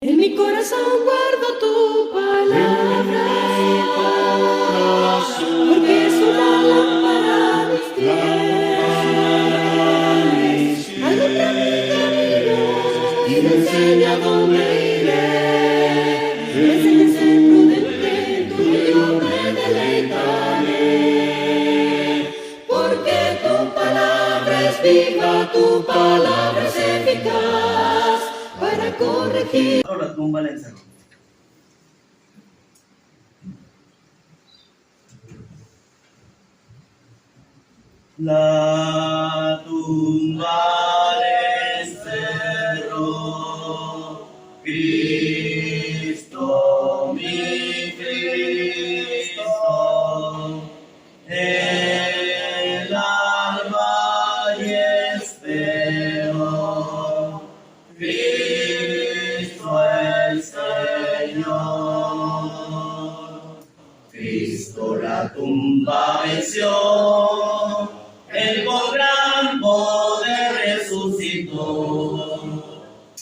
En mi corazón guardo tu palabra, porque es una lámpara a mis pies, alumbra mi camino y me enseña dónde iré. Me enseñas a ser prudente, tú y yo me deleitaré, porque tu palabra es viva, tu palabra es eficaz para corregir. La tumba la encerró. La tumba la encerró, Cristo, mi Cristo, el alma y espero, Cristo el Señor. Cristo la tumba venció, Él con gran poder resucitó.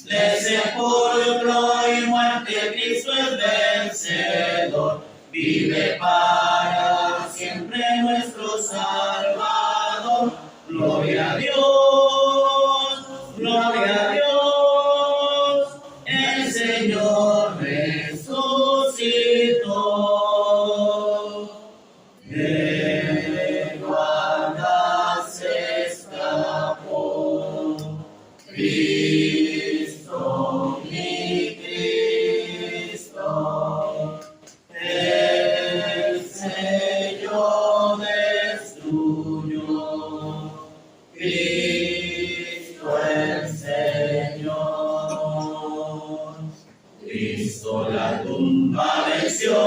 De sepulcro y muerte Cristo es vencedor. Vive para siempre nuestro Salvador. Gloria a Dios, gloria a Dios. El Señor resucitó. De guardas se escapó, Cristo, mi Cristo, el sello destruyó, Cristo el Señor. Cristo la tumba venció,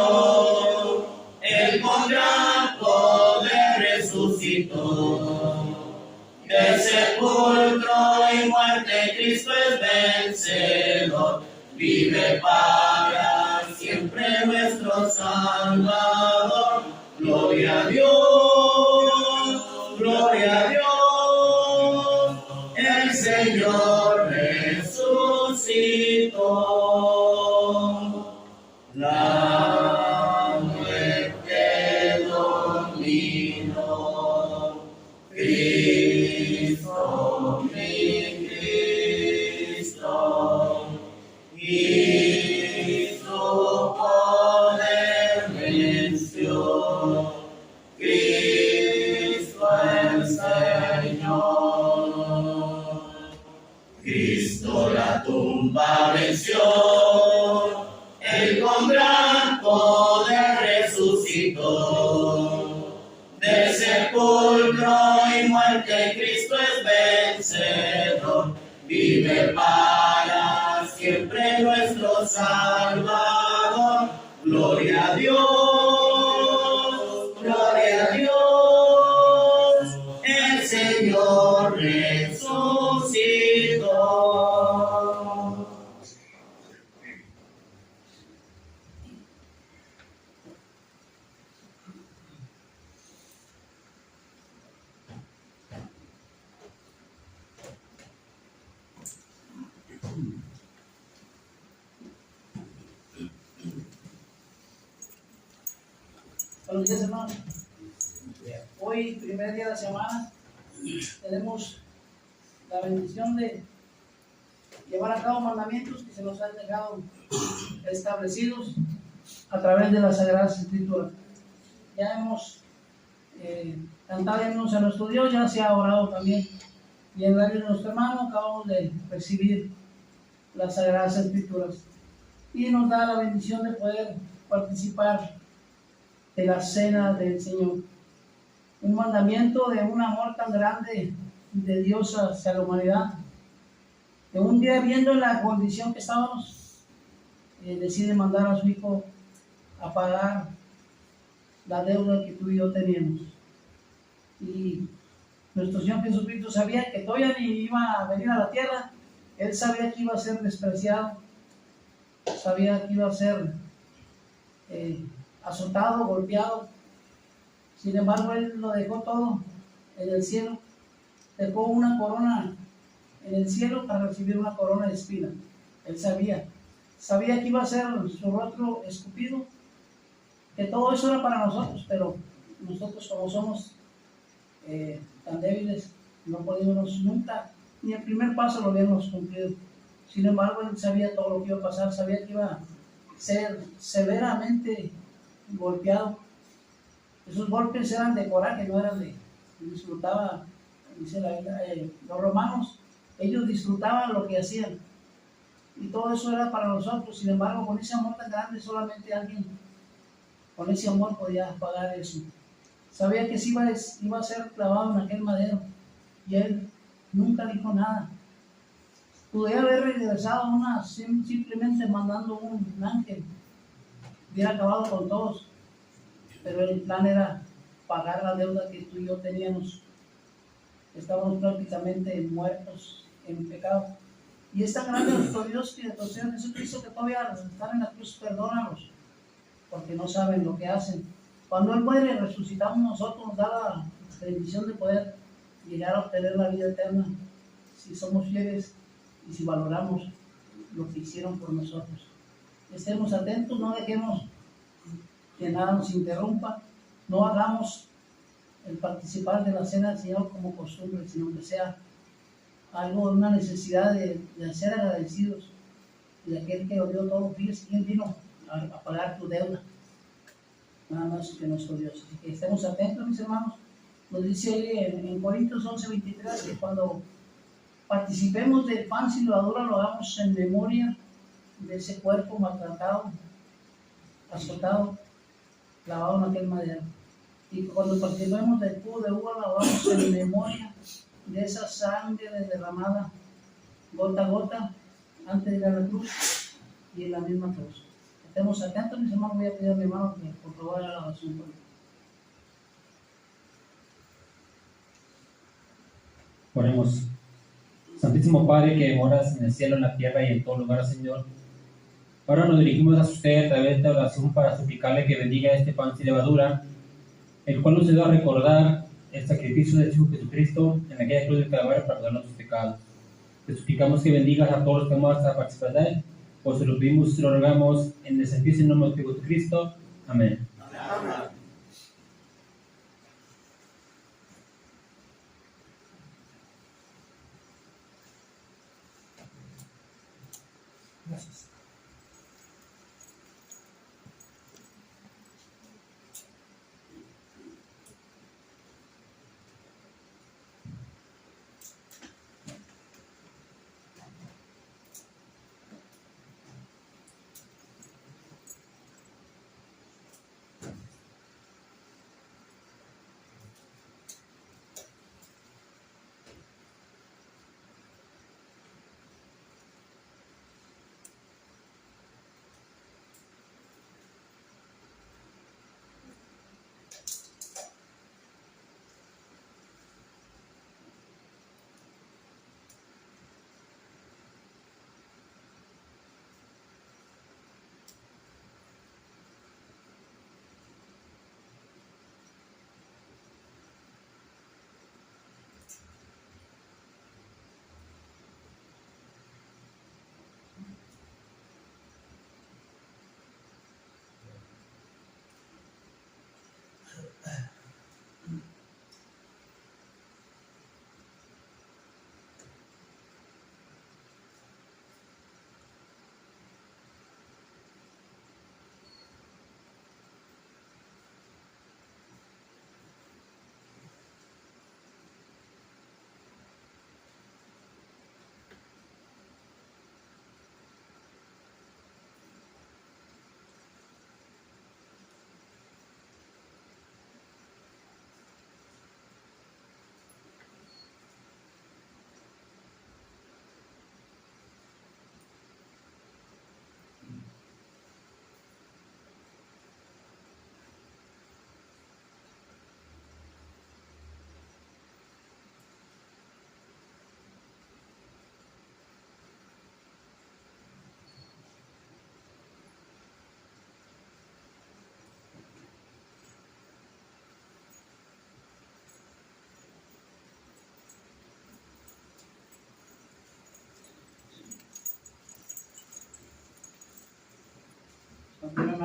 Él con gran poder resucitó. De sepulcro y muerte Cristo es vencedor. Vive para siempre nuestro Salvador. Gloria a Dios, gloria a Dios. El Señor resucitó. La muerte dominó, Cristo, mi Cristo, y su poder venció, Cristo el Señor. Cristo la tumba venció, Él con gran poder resucitó. De sepulcro y muerte Cristo es vencedor. Vive para siempre nuestro Salvador. Gloria a Dios, gloria a Dios. El Señor resucitó. Buenos días, hermanos. Hoy, primer día de la semana, tenemos la bendición de llevar a cabo mandamientos que se nos han dejado establecidos a través de las Sagradas Escrituras. Ya hemos cantado himnos a nuestro Dios, ya se ha orado también. Y en radio de nuestro hermano acabamos de recibir las Sagradas Escrituras. Y nos da la bendición de poder participar de la cena del Señor. Un mandamiento de un amor tan grande de Dios hacia la humanidad, que un día, viendo la condición que estábamos, decide mandar a su Hijo a pagar la deuda que tú y yo teníamos. Y nuestro Señor Jesucristo sabía que todavía ni iba a venir a la tierra. Él sabía que iba a ser despreciado, sabía que iba a ser azotado, golpeado. Sin embargo, Él lo dejó todo en el cielo. Dejó una corona en el cielo para recibir una corona de espinas. Él sabía sabía que iba a ser su rostro escupido, que todo eso era para nosotros, pero nosotros como somos tan débiles, no podíamos nunca, ni el primer paso lo habíamos cumplido. Sin embargo, él sabía todo lo que iba a pasar, sabía que iba a ser severamente golpeado. Esos golpes eran de coraje, no eran de disfrutaba, dice los romanos, ellos disfrutaban lo que hacían. Y todo eso era para nosotros. Sin embargo, con ese amor tan grande, solamente alguien con ese amor podía pagar eso. Sabía que sí iba a ser clavado en aquel madero. Y él nunca dijo nada. Podría haber regresado simplemente mandando un ángel. Hubiera acabado con todos. Pero el plan era pagar la deuda que tú y yo teníamos. Estábamos prácticamente muertos en pecado. Y es tan grande nuestro Dios que nuestro Señor Jesucristo que todavía están en la cruz, perdónalos, porque no saben lo que hacen. Cuando Él muere, resucitamos nosotros, nos da la bendición de poder llegar a obtener la vida eterna, si somos fieles y si valoramos lo que hicieron por nosotros. Estemos atentos, no dejemos que nada nos interrumpa, no hagamos el participar de la cena del Señor como costumbre, sino que sea algo, una necesidad de ser agradecidos de aquel que dio todo. Fíjense quién vino a pagar tu deuda, nada más que nuestro Dios. Así que estemos atentos, mis hermanos. Nos dice ahí en Corintios 11:23 que cuando participemos del pan sin levadura lo hagamos en memoria de ese cuerpo maltratado, azotado, clavado en aquel madero. Y cuando participemos del jugo de uva lo hagamos en memoria de esa sangre derramada gota a gota antes de ir a la cruz y en la misma cruz. Estemos atentos, mis hermanos. Voy a pedir a mi hermano que por favor haga la oración por mí. Oremos. Santísimo Padre que moras en el cielo, en la tierra y en todo lugar, Señor. Ahora nos dirigimos a usted a través de esta oración para suplicarle que bendiga este pan sin levadura, el cual nos ayuda a recordar el sacrificio de Jesucristo en aquella cruz del Calvario para perdonar nuestros pecados. Te suplicamos que bendigas a todos los que vamos a participar de él, pues se lo pedimos y lo rogamos en el santísimo nombre de Jesucristo. Amén. Amén. Gracias.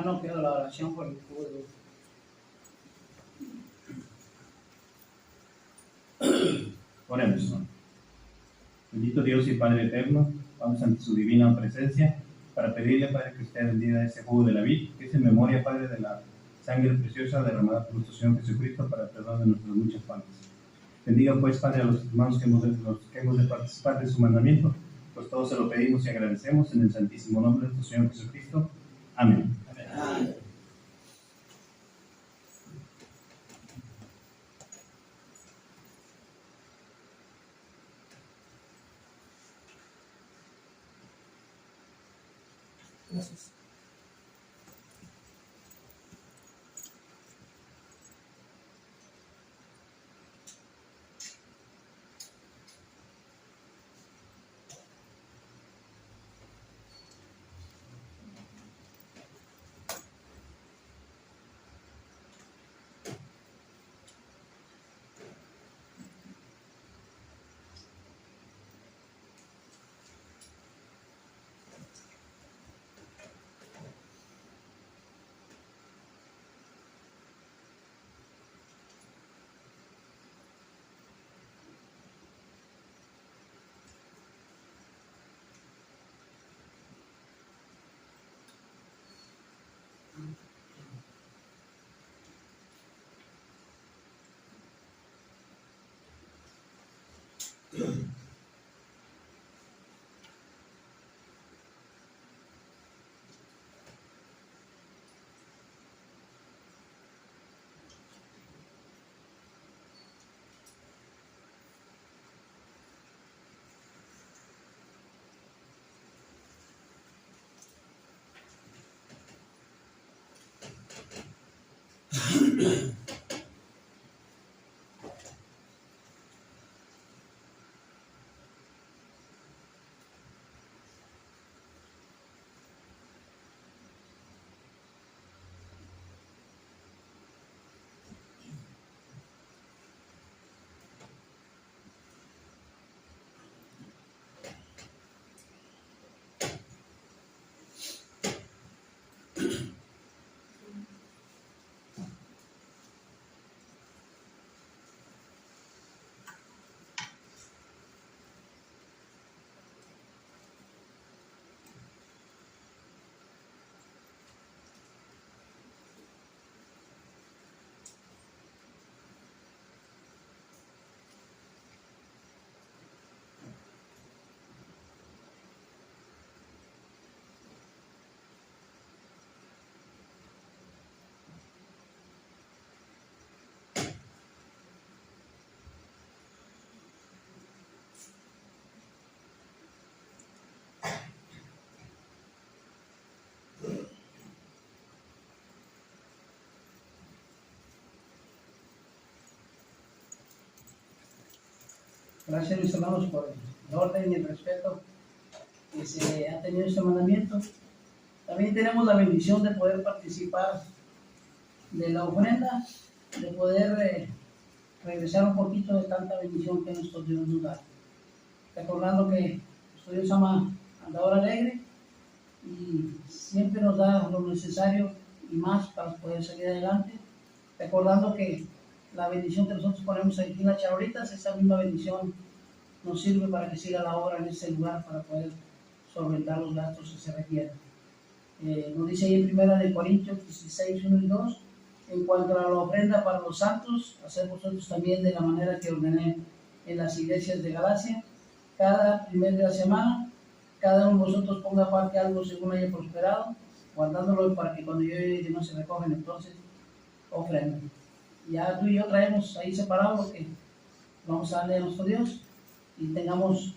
hermano pido la oración por el jugo. Oremos, hermano. Bendito Dios y Padre eterno, vamos ante su divina presencia para pedirle, Padre, que usted bendiga ese jugo de la vid, que es en memoria, Padre, de la sangre preciosa derramada por nuestro Señor Jesucristo para el perdón de nuestras muchas faltas. Bendiga, pues, Padre, a los hermanos que hemos de participar de su mandamiento, pues todos se lo pedimos y agradecemos en el santísimo nombre de nuestro Señor Jesucristo. Amén. Amén. Gracias. Gracias, mis hermanos, por el orden y el respeto que se ha tenido este mandamiento. También tenemos la bendición de poder participar de la ofrenda, de poder regresar un poquito de tanta bendición que nuestro Dios nos da. Recordando que nuestro Dios ama Andador Alegre y siempre nos da lo necesario y más para poder salir adelante. Recordando que la bendición que nosotros ponemos aquí en las charolitas, esa misma bendición nos sirve para que siga la obra en ese lugar para poder solventar los gastos que se requieren. Nos dice ahí en 1 Corintios 16, 1 y 2, en cuanto a la ofrenda para los santos, hacer vosotros también de la manera que ordené en las iglesias de Galacia, cada primer de la semana, cada uno de vosotros ponga aparte algo según haya prosperado, guardándolo para que cuando yo llegue no se recogen, entonces ofrenden. Ya tú y yo traemos ahí separado lo que vamos a darle a nuestro Dios y tengamos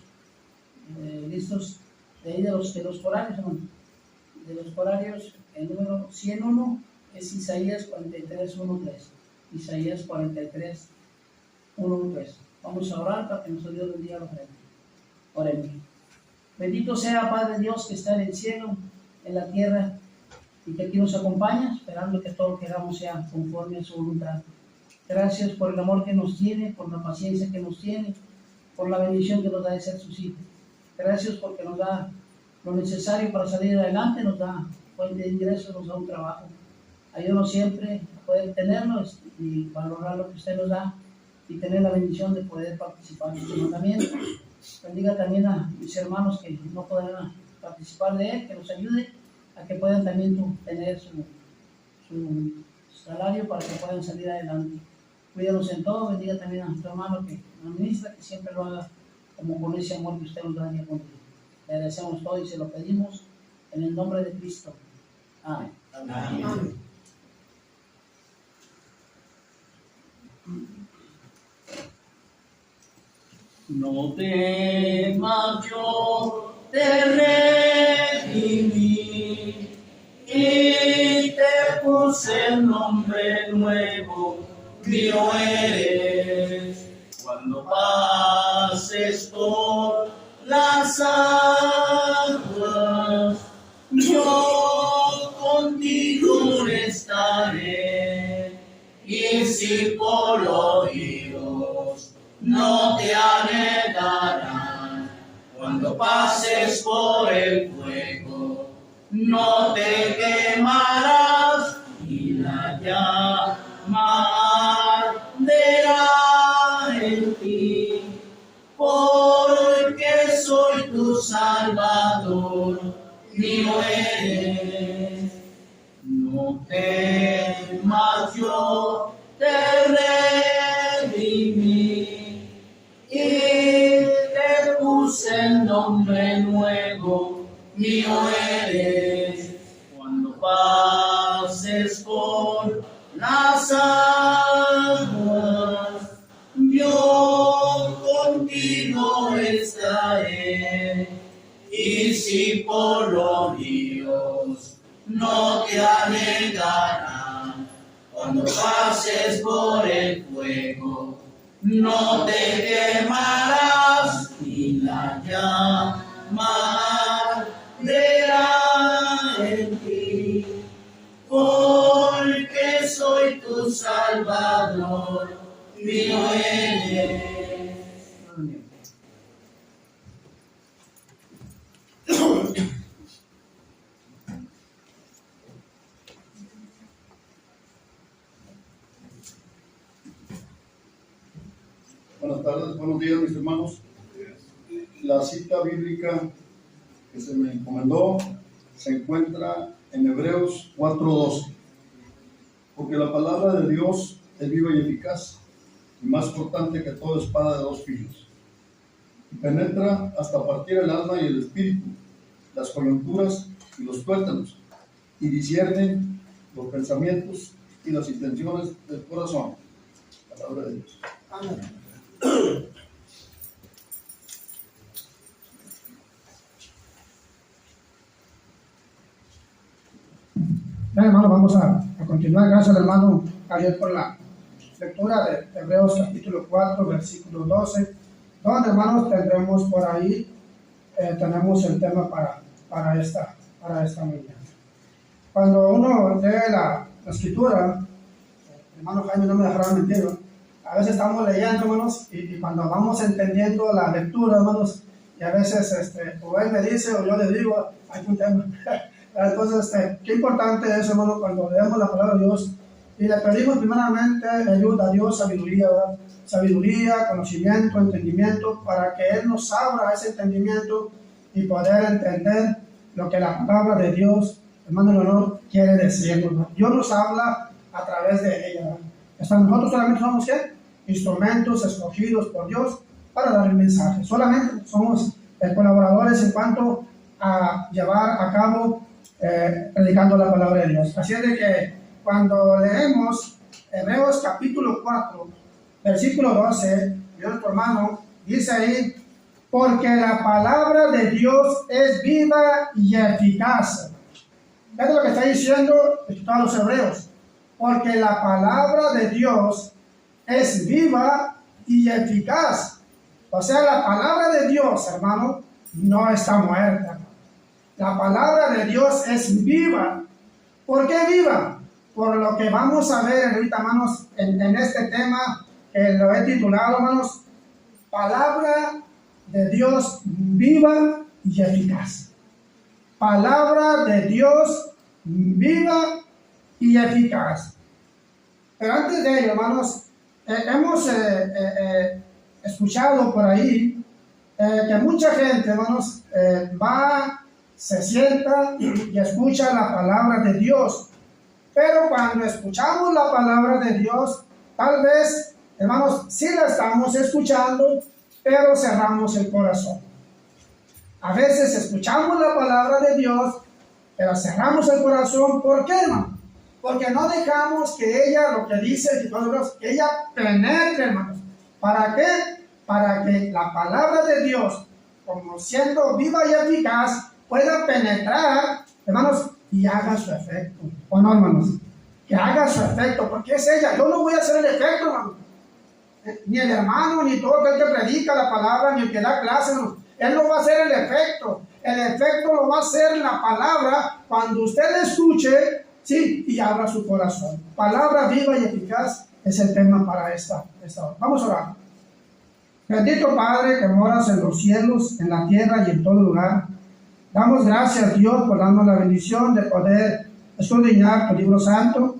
listos de ahí de los corarios, hermano. De los corarios, el número 101 es Isaías 43, 1-3. Isaías 43, 1-3. Vamos a orar para que nuestro Dios bendiga la ofrenda. Oremos. Bendito sea Padre Dios que está en el cielo, en la tierra y que aquí nos acompaña, esperando que todo lo que hagamos sea conforme a su voluntad. Gracias por el amor que nos tiene, por la paciencia que nos tiene, por la bendición que nos da de ser sus hijos. Gracias porque nos da lo necesario para salir adelante, nos da fuente de ingresos, nos da un trabajo. Ayúdanos siempre a poder tenerlos y valorar lo que usted nos da y tener la bendición de poder participar en su mandamiento. Bendiga también a mis hermanos que no podrán participar de él, que los ayude a que puedan también tener su salario para que puedan salir adelante. Cuídanos en todo, bendiga también a nuestro hermano que nos ministra, que siempre lo haga como con ese amor que usted nos da día con día. Le agradecemos todo y se lo pedimos en el nombre de Cristo. Amén. Amén. No temas, yo te redimí y te puse el nombre nuevo, mío eres. Cuando pases por las aguas, yo contigo estaré, y si por los ríos no te anegarán. Cuando pases por el fuego, no te quemarás, y la llama arderá en ti, porque soy tu Salvador, mío eres. No temas, yo te redimí y te puse el nombre nuevo, mío eres. Cuando pases por las aguas, yo contigo estaré, y si por los ríos no te anegarán. Cuando pases por el fuego, no te quemarás, y la llama arderá en ti, porque soy tu Salvador, mío eres. Buenas tardes, buenos días mis hermanos. La cita bíblica que se me encomendó se encuentra en Hebreos 4:12. Porque la palabra de Dios es viva y eficaz, y más cortante que toda espada de dos filos, y penetra hasta partir el alma y el espíritu, las coyunturas y los tuétanos, y discierne los pensamientos y las intenciones del corazón. Palabra de Dios. Amén. Bien, hermano, vamos a continuar. Gracias, hermano Javier, por la lectura de Hebreos capítulo 4, versículo 12, donde, hermanos, tendremos por ahí, tenemos el tema para esta mañana. Cuando uno lee la escritura, hermano Jaime no me dejará mentir, ¿no? A veces estamos leyendo, hermanos, y cuando vamos entendiendo la lectura, hermanos, y a veces o él me dice o yo le digo, hay un tema. Entonces, qué importante es, hermano, cuando leemos la palabra de Dios y le pedimos primeramente ayuda a Dios, sabiduría, ¿verdad? Sabiduría, conocimiento, entendimiento, para que Él nos abra ese entendimiento y poder entender lo que la palabra de Dios, hermano, el honor, quiere decirnos, ¿no? Dios nos habla a través de ella, ¿no? Nosotros solamente somos, ¿qué? Instrumentos escogidos por Dios para dar el mensaje. Solamente somos colaboradores en cuanto a llevar a cabo predicando la palabra de Dios. Así es de que cuando leemos Hebreos capítulo 4, versículo 12, nuestro hermano dice ahí, porque la palabra de Dios es viva y eficaz. ¿Ves lo que está diciendo a los hebreos? Porque la palabra de Dios es viva y eficaz. O sea, la palabra de Dios, hermano, no está muerta. La palabra de Dios es viva. ¿Por qué viva? Por lo que vamos a ver ahorita, hermanos, en este tema que lo he titulado, hermanos, palabra de Dios viva y eficaz. Palabra de Dios viva y eficaz. Pero antes de ello, hermanos, hemos escuchado por ahí que mucha gente, hermanos, se sienta y escucha la palabra de Dios. Pero cuando escuchamos la palabra de Dios, tal vez, hermanos, sí la estamos escuchando, pero cerramos el corazón. A veces escuchamos la palabra de Dios, pero cerramos el corazón. ¿Por qué, hermano? Porque no dejamos que ella, lo que dice Dios, que ella penetre, hermanos. ¿Para qué? Para que la palabra de Dios, como siendo viva y eficaz, pueda penetrar, hermanos, y haga su efecto. ¿O no, hermanos? Que haga su efecto, porque es ella. Yo no voy a hacer el efecto, hermano. Ni el hermano, ni todo el que predica la palabra, ni el que da clase, hermano. Él no va a hacer el efecto. El efecto lo va a hacer la palabra cuando usted le escuche, sí, y abra su corazón. Palabra viva y eficaz es el tema para esta hora. Vamos a orar. Bendito Padre que moras en los cielos, en la tierra y en todo lugar. Damos gracias, Dios, por darnos la bendición de poder escudriñar tu libro santo.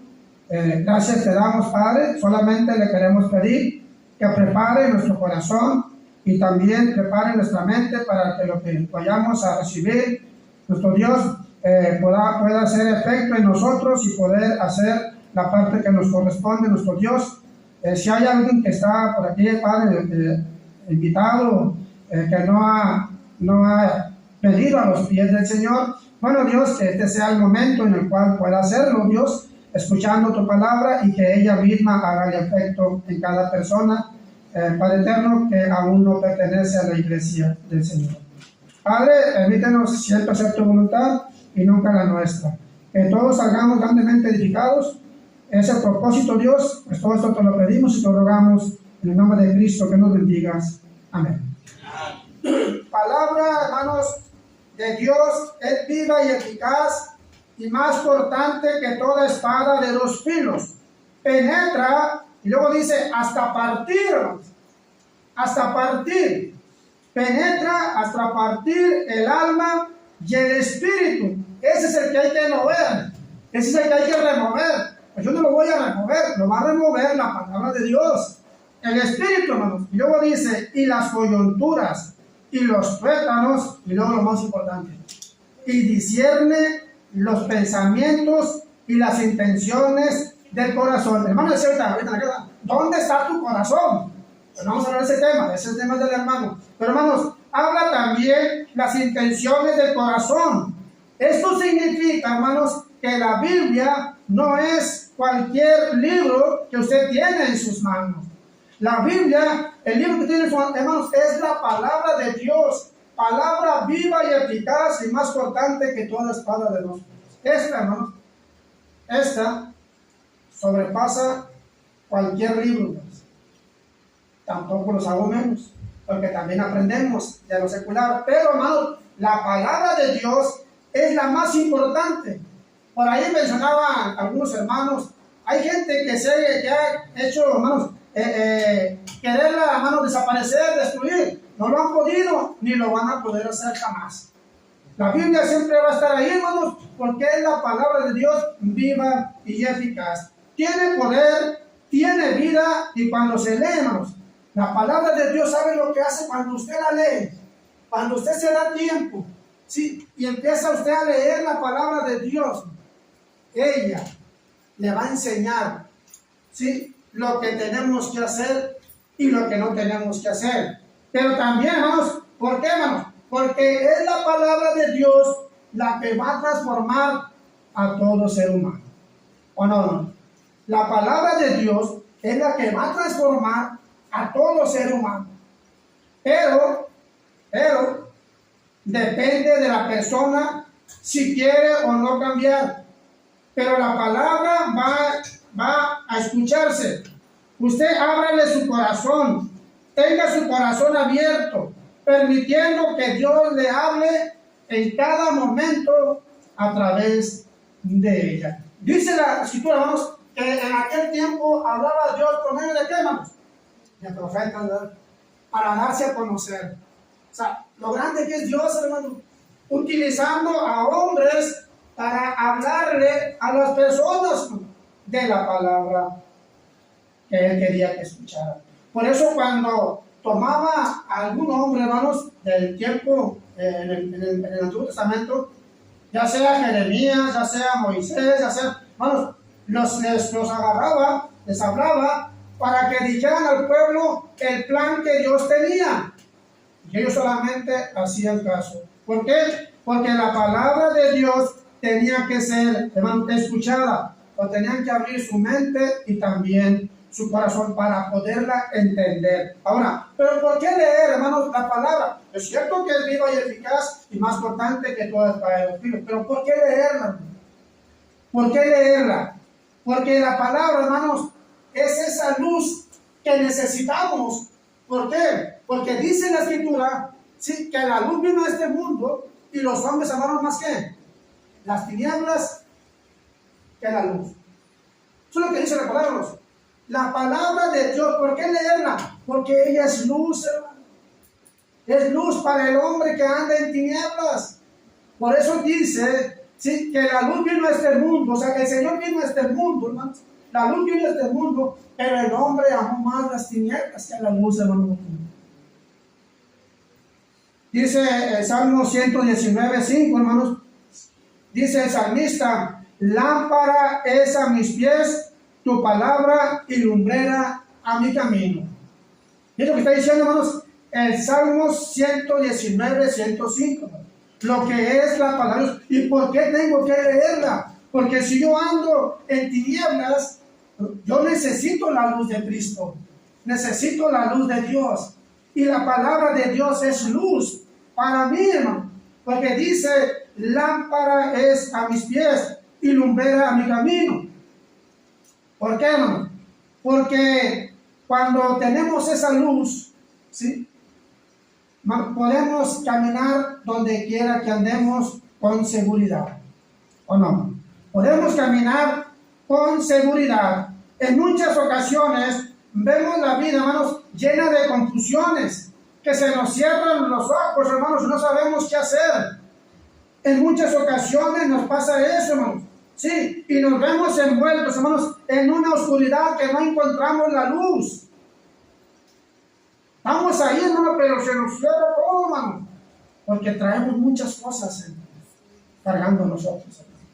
Gracias te damos, Padre. Solamente le queremos pedir que prepare nuestro corazón y también prepare nuestra mente para que lo que vayamos a recibir, nuestro Dios, pueda hacer efecto en nosotros y poder hacer la parte que nos corresponde, nuestro Dios. Si hay alguien que está por aquí, Padre, invitado, que no ha pedido a los pies del Señor, bueno, Dios, que este sea el momento en el cual pueda hacerlo, Dios, escuchando tu palabra y que ella misma haga el efecto en cada persona, Padre eterno, que aún no pertenece a la iglesia del Señor. Padre, permítenos siempre hacer tu voluntad y nunca la nuestra. Que todos salgamos grandemente edificados. Ese propósito, Dios, pues todo esto te lo pedimos y te lo rogamos en el nombre de Cristo, que nos bendigas. Amén. Palabra, hermanos, de Dios es viva y eficaz y más cortante que toda espada de 2 filos. Penetra, y luego dice, hasta partir, penetra hasta partir el alma y el espíritu. Ese es el que hay que mover, ese es el que hay que remover. Pues yo no lo voy a remover, lo va a remover la palabra de Dios, el espíritu, hermanos. Y luego dice, y las coyunturas, y los tuétanos, y luego lo más importante, y discierne los pensamientos y las intenciones del corazón. Hermano, es cierto, ahorita en la casa, ¿dónde está tu corazón? Pues vamos a hablar de ese tema es el tema del hermano. Pero hermanos, habla también las intenciones del corazón. Esto significa, hermanos, que la Biblia no es cualquier libro que usted tiene en sus manos. La Biblia, el libro que tiene en sus manos, hermanos, es la palabra de Dios, palabra viva y eficaz y más cortante que toda espada de 2 filos. Esta, hermanos, esta sobrepasa cualquier libro. Tampoco los hago menos, porque también aprendemos de lo secular. Pero, hermanos, la palabra de Dios es la más importante. Por ahí mencionaban algunos hermanos, hay gente que ha hecho, hermanos, quererla, hermanos, desaparecer, destruir. No lo han podido, ni lo van a poder hacer jamás. La Biblia siempre va a estar ahí, hermanos, porque es la palabra de Dios viva y eficaz. Tiene poder, tiene vida, y cuando se lee, hermanos, la palabra de Dios, sabe lo que hace cuando usted la lee, cuando usted se da tiempo, ¿sí? Y empieza usted a leer la palabra de Dios, ella le va a enseñar, ¿sí?, lo que tenemos que hacer y lo que no tenemos que hacer. Pero también, hermanos, ¿por qué, hermanos? Porque es la palabra de Dios la que va a transformar a todo ser humano. ¿O no, hermanos? La palabra de Dios es la que va a transformar a todo ser humano. Pero depende de la persona si quiere o no cambiar. Pero la palabra va a escucharse. Usted ábrale su corazón, tenga su corazón abierto, permitiendo que Dios le hable en cada momento a través de ella. Dice la Escritura, hermanos, que en aquel tiempo hablaba Dios por medio de qué, hermanos, de profetas, ¿verdad?, para darse a conocer. O sea, lo grande que es Dios, hermano, utilizando a hombres para hablarle a las personas de la palabra que él quería que escucharan. Por eso cuando tomaba a algún hombre, hermanos, del tiempo en el Antiguo Testamento, ya sea Jeremías, ya sea Moisés, ya sea, hermanos, los agarraba, les hablaba para que dijeran al pueblo el plan que Dios tenía. Y ellos solamente hacían caso. ¿Por qué? Porque la palabra de Dios tenía que ser, hermanos, escuchada, o tenían que abrir su mente y también su corazón para poderla entender. Ahora, ¿pero por qué leer, hermanos, la palabra? Es cierto que es viva y eficaz y más cortante que toda espada de dos filos, pero ¿por qué leerla? ¿Por qué leerla? Porque la palabra, hermanos, es esa luz que necesitamos. ¿Por qué? Porque dice la Escritura, sí, que la luz vino a este mundo y los hombres amaron más que las tinieblas que la luz. Eso es lo que dice la palabra. La palabra de Dios, ¿por qué leerla? Porque ella es luz, hermano. Es luz para el hombre que anda en tinieblas. Por eso dice, sí, que la luz vino a este mundo. O sea, que el Señor vino a este mundo, hermano. La luz vino a este mundo, pero el hombre amó más las tinieblas que la luz, hermano. Dice el Salmo 119, 5, hermanos. Dice el salmista: lámpara es a mis pies tu palabra y lumbrera a mi camino. Y es lo que está diciendo, hermanos, el Salmo 119, 105. Lo que es la palabra. ¿Y por qué tengo que leerla? Porque si yo ando en tinieblas, yo necesito la luz de Cristo. Necesito la luz de Dios. Y la palabra de Dios es luz para mí, hermano. Porque dice: lámpara es a mis pies y lumbrera a mi camino. ¿Por qué, hermano? Porque cuando tenemos esa luz, ¿sí?, podemos caminar donde quiera que andemos con seguridad. ¿O no? Podemos caminar con seguridad. En muchas ocasiones vemos la vida, hermanos, llena de confusiones, que se nos cierran los ojos, hermanos, y no sabemos qué hacer. En muchas ocasiones nos pasa eso, hermanos. Sí, y nos vemos envueltos, hermanos, en una oscuridad que no encontramos la luz. Estamos ahí, hermano, pero se nos cierra todo, hermano, porque traemos muchas cosas cargando nosotros, hermano.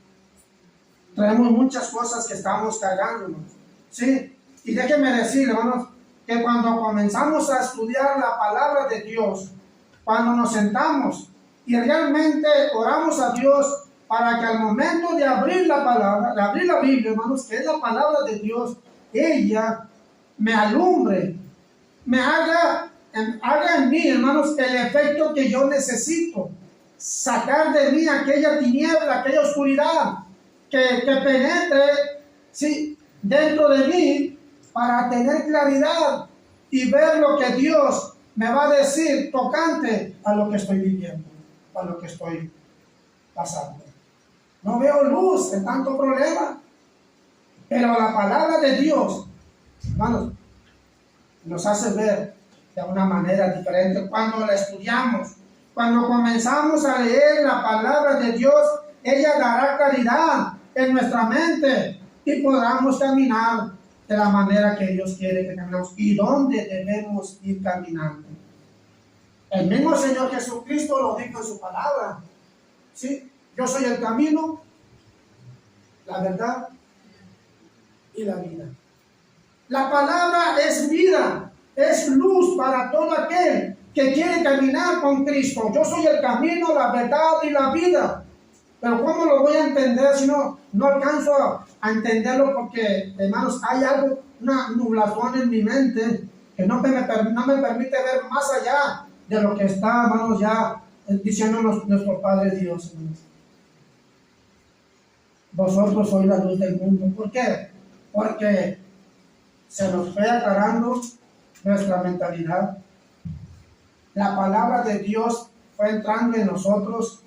Traemos muchas cosas que estamos cargándonos, ¿sí? Y déjenme decir, hermanos, que cuando comenzamos a estudiar la palabra de Dios, cuando nos sentamos y realmente oramos a Dios para que al momento de abrir la palabra, de abrir la Biblia, hermanos, que es la palabra de Dios, ella me alumbre, me haga en mí, hermanos, el efecto que yo necesito, sacar de mí aquella tiniebla, aquella oscuridad, que penetre, sí, dentro de mí, para tener claridad y ver lo que Dios me va a decir tocante a lo que estoy viviendo, a lo que estoy pasando. No veo luz en tanto problema, pero la palabra de Dios, hermanos, nos hace ver de una manera diferente cuando la estudiamos. Cuando comenzamos a leer la palabra de Dios, ella dará claridad en nuestra mente y podamos caminar de la manera que Dios quiere que caminemos y dónde debemos ir caminando. El mismo Señor Jesucristo lo dijo en su palabra. ¿Sí? Yo soy el camino, la verdad y la vida. La palabra es vida, es luz para todo aquel que quiere caminar con Cristo. Yo soy el camino, la verdad y la vida. Pero ¿cómo lo voy a entender si no alcanzo a entenderlo? Porque, hermanos, hay algo, una nublación en mi mente que no me permite ver más allá de lo que está, hermanos, ya diciendo nuestro Padre Dios, hermanos. Vosotros sois la luz del mundo. ¿Por qué? Porque se nos fue aclarando nuestra mentalidad. La palabra de Dios fue entrando en nosotros.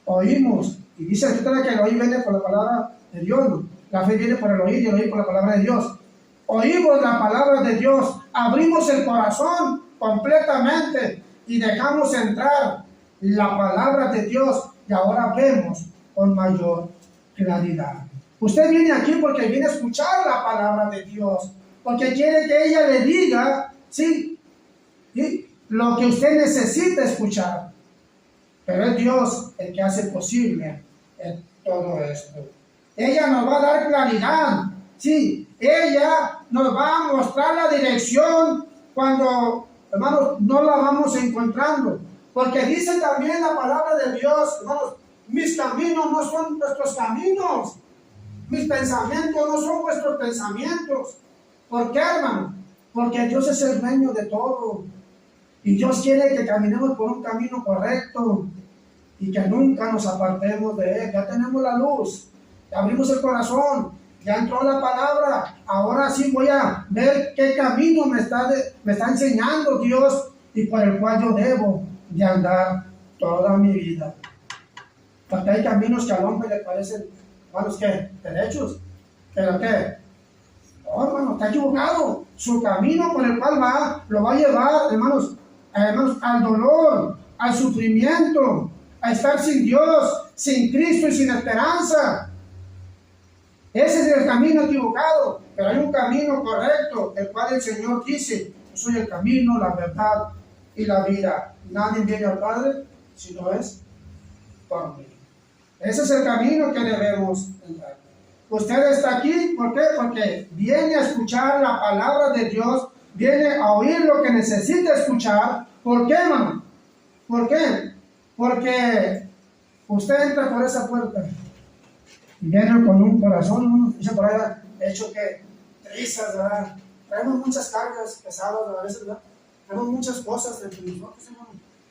Oímos, y dice el Escritura que el oír viene por la palabra de Dios, ¿no? La fe viene por el oír y el oír por la palabra de Dios. Oímos la palabra de Dios, abrimos el corazón completamente y dejamos entrar la palabra de Dios, y ahora vemos con mayor claridad. Usted viene aquí porque viene a escuchar la palabra de Dios, porque quiere que ella le diga, sí, lo que usted necesita escuchar. Pero es Dios el que hace posible todo esto. Ella nos va a dar claridad, sí, ella nos va a mostrar la dirección cuando, hermanos, no la vamos encontrando. Porque dice también la palabra de Dios, hermanos, mis caminos no son vuestros caminos, mis pensamientos no son vuestros pensamientos. ¿Por qué, hermano? Porque Dios es el dueño de todo. Y Dios quiere que caminemos por un camino correcto y que nunca nos apartemos de Él. Ya tenemos la luz, ya abrimos el corazón, ya entró la palabra. Ahora sí voy a ver qué camino me está enseñando Dios y por el cual yo debo de andar toda mi vida. Porque hay caminos que al hombre le parecen, hermanos, ¿qué? Derechos. ¿Pero qué? No, hermano, está equivocado. Su camino por el cual va, lo va a llevar, hermanos, al dolor, al sufrimiento, a estar sin Dios, sin Cristo y sin esperanza. Ese es el camino equivocado, pero hay un camino correcto, el cual el Señor dice: yo soy el camino, la verdad y la vida. Nadie viene al Padre si no es por mí. Ese es el camino que debemos entrar. Usted está aquí, ¿por qué? Porque viene a escuchar la palabra de Dios, viene a oír lo que necesita escuchar. ¿Por qué, hermano? ¿Por qué? Porque usted entra por esa puerta y viene con un corazón, hermano, dice por ahí, hecho que trizas, ¿verdad? Traemos muchas cargas pesadas a veces, ¿verdad? Traemos muchas cosas dentro de nosotros, hermano,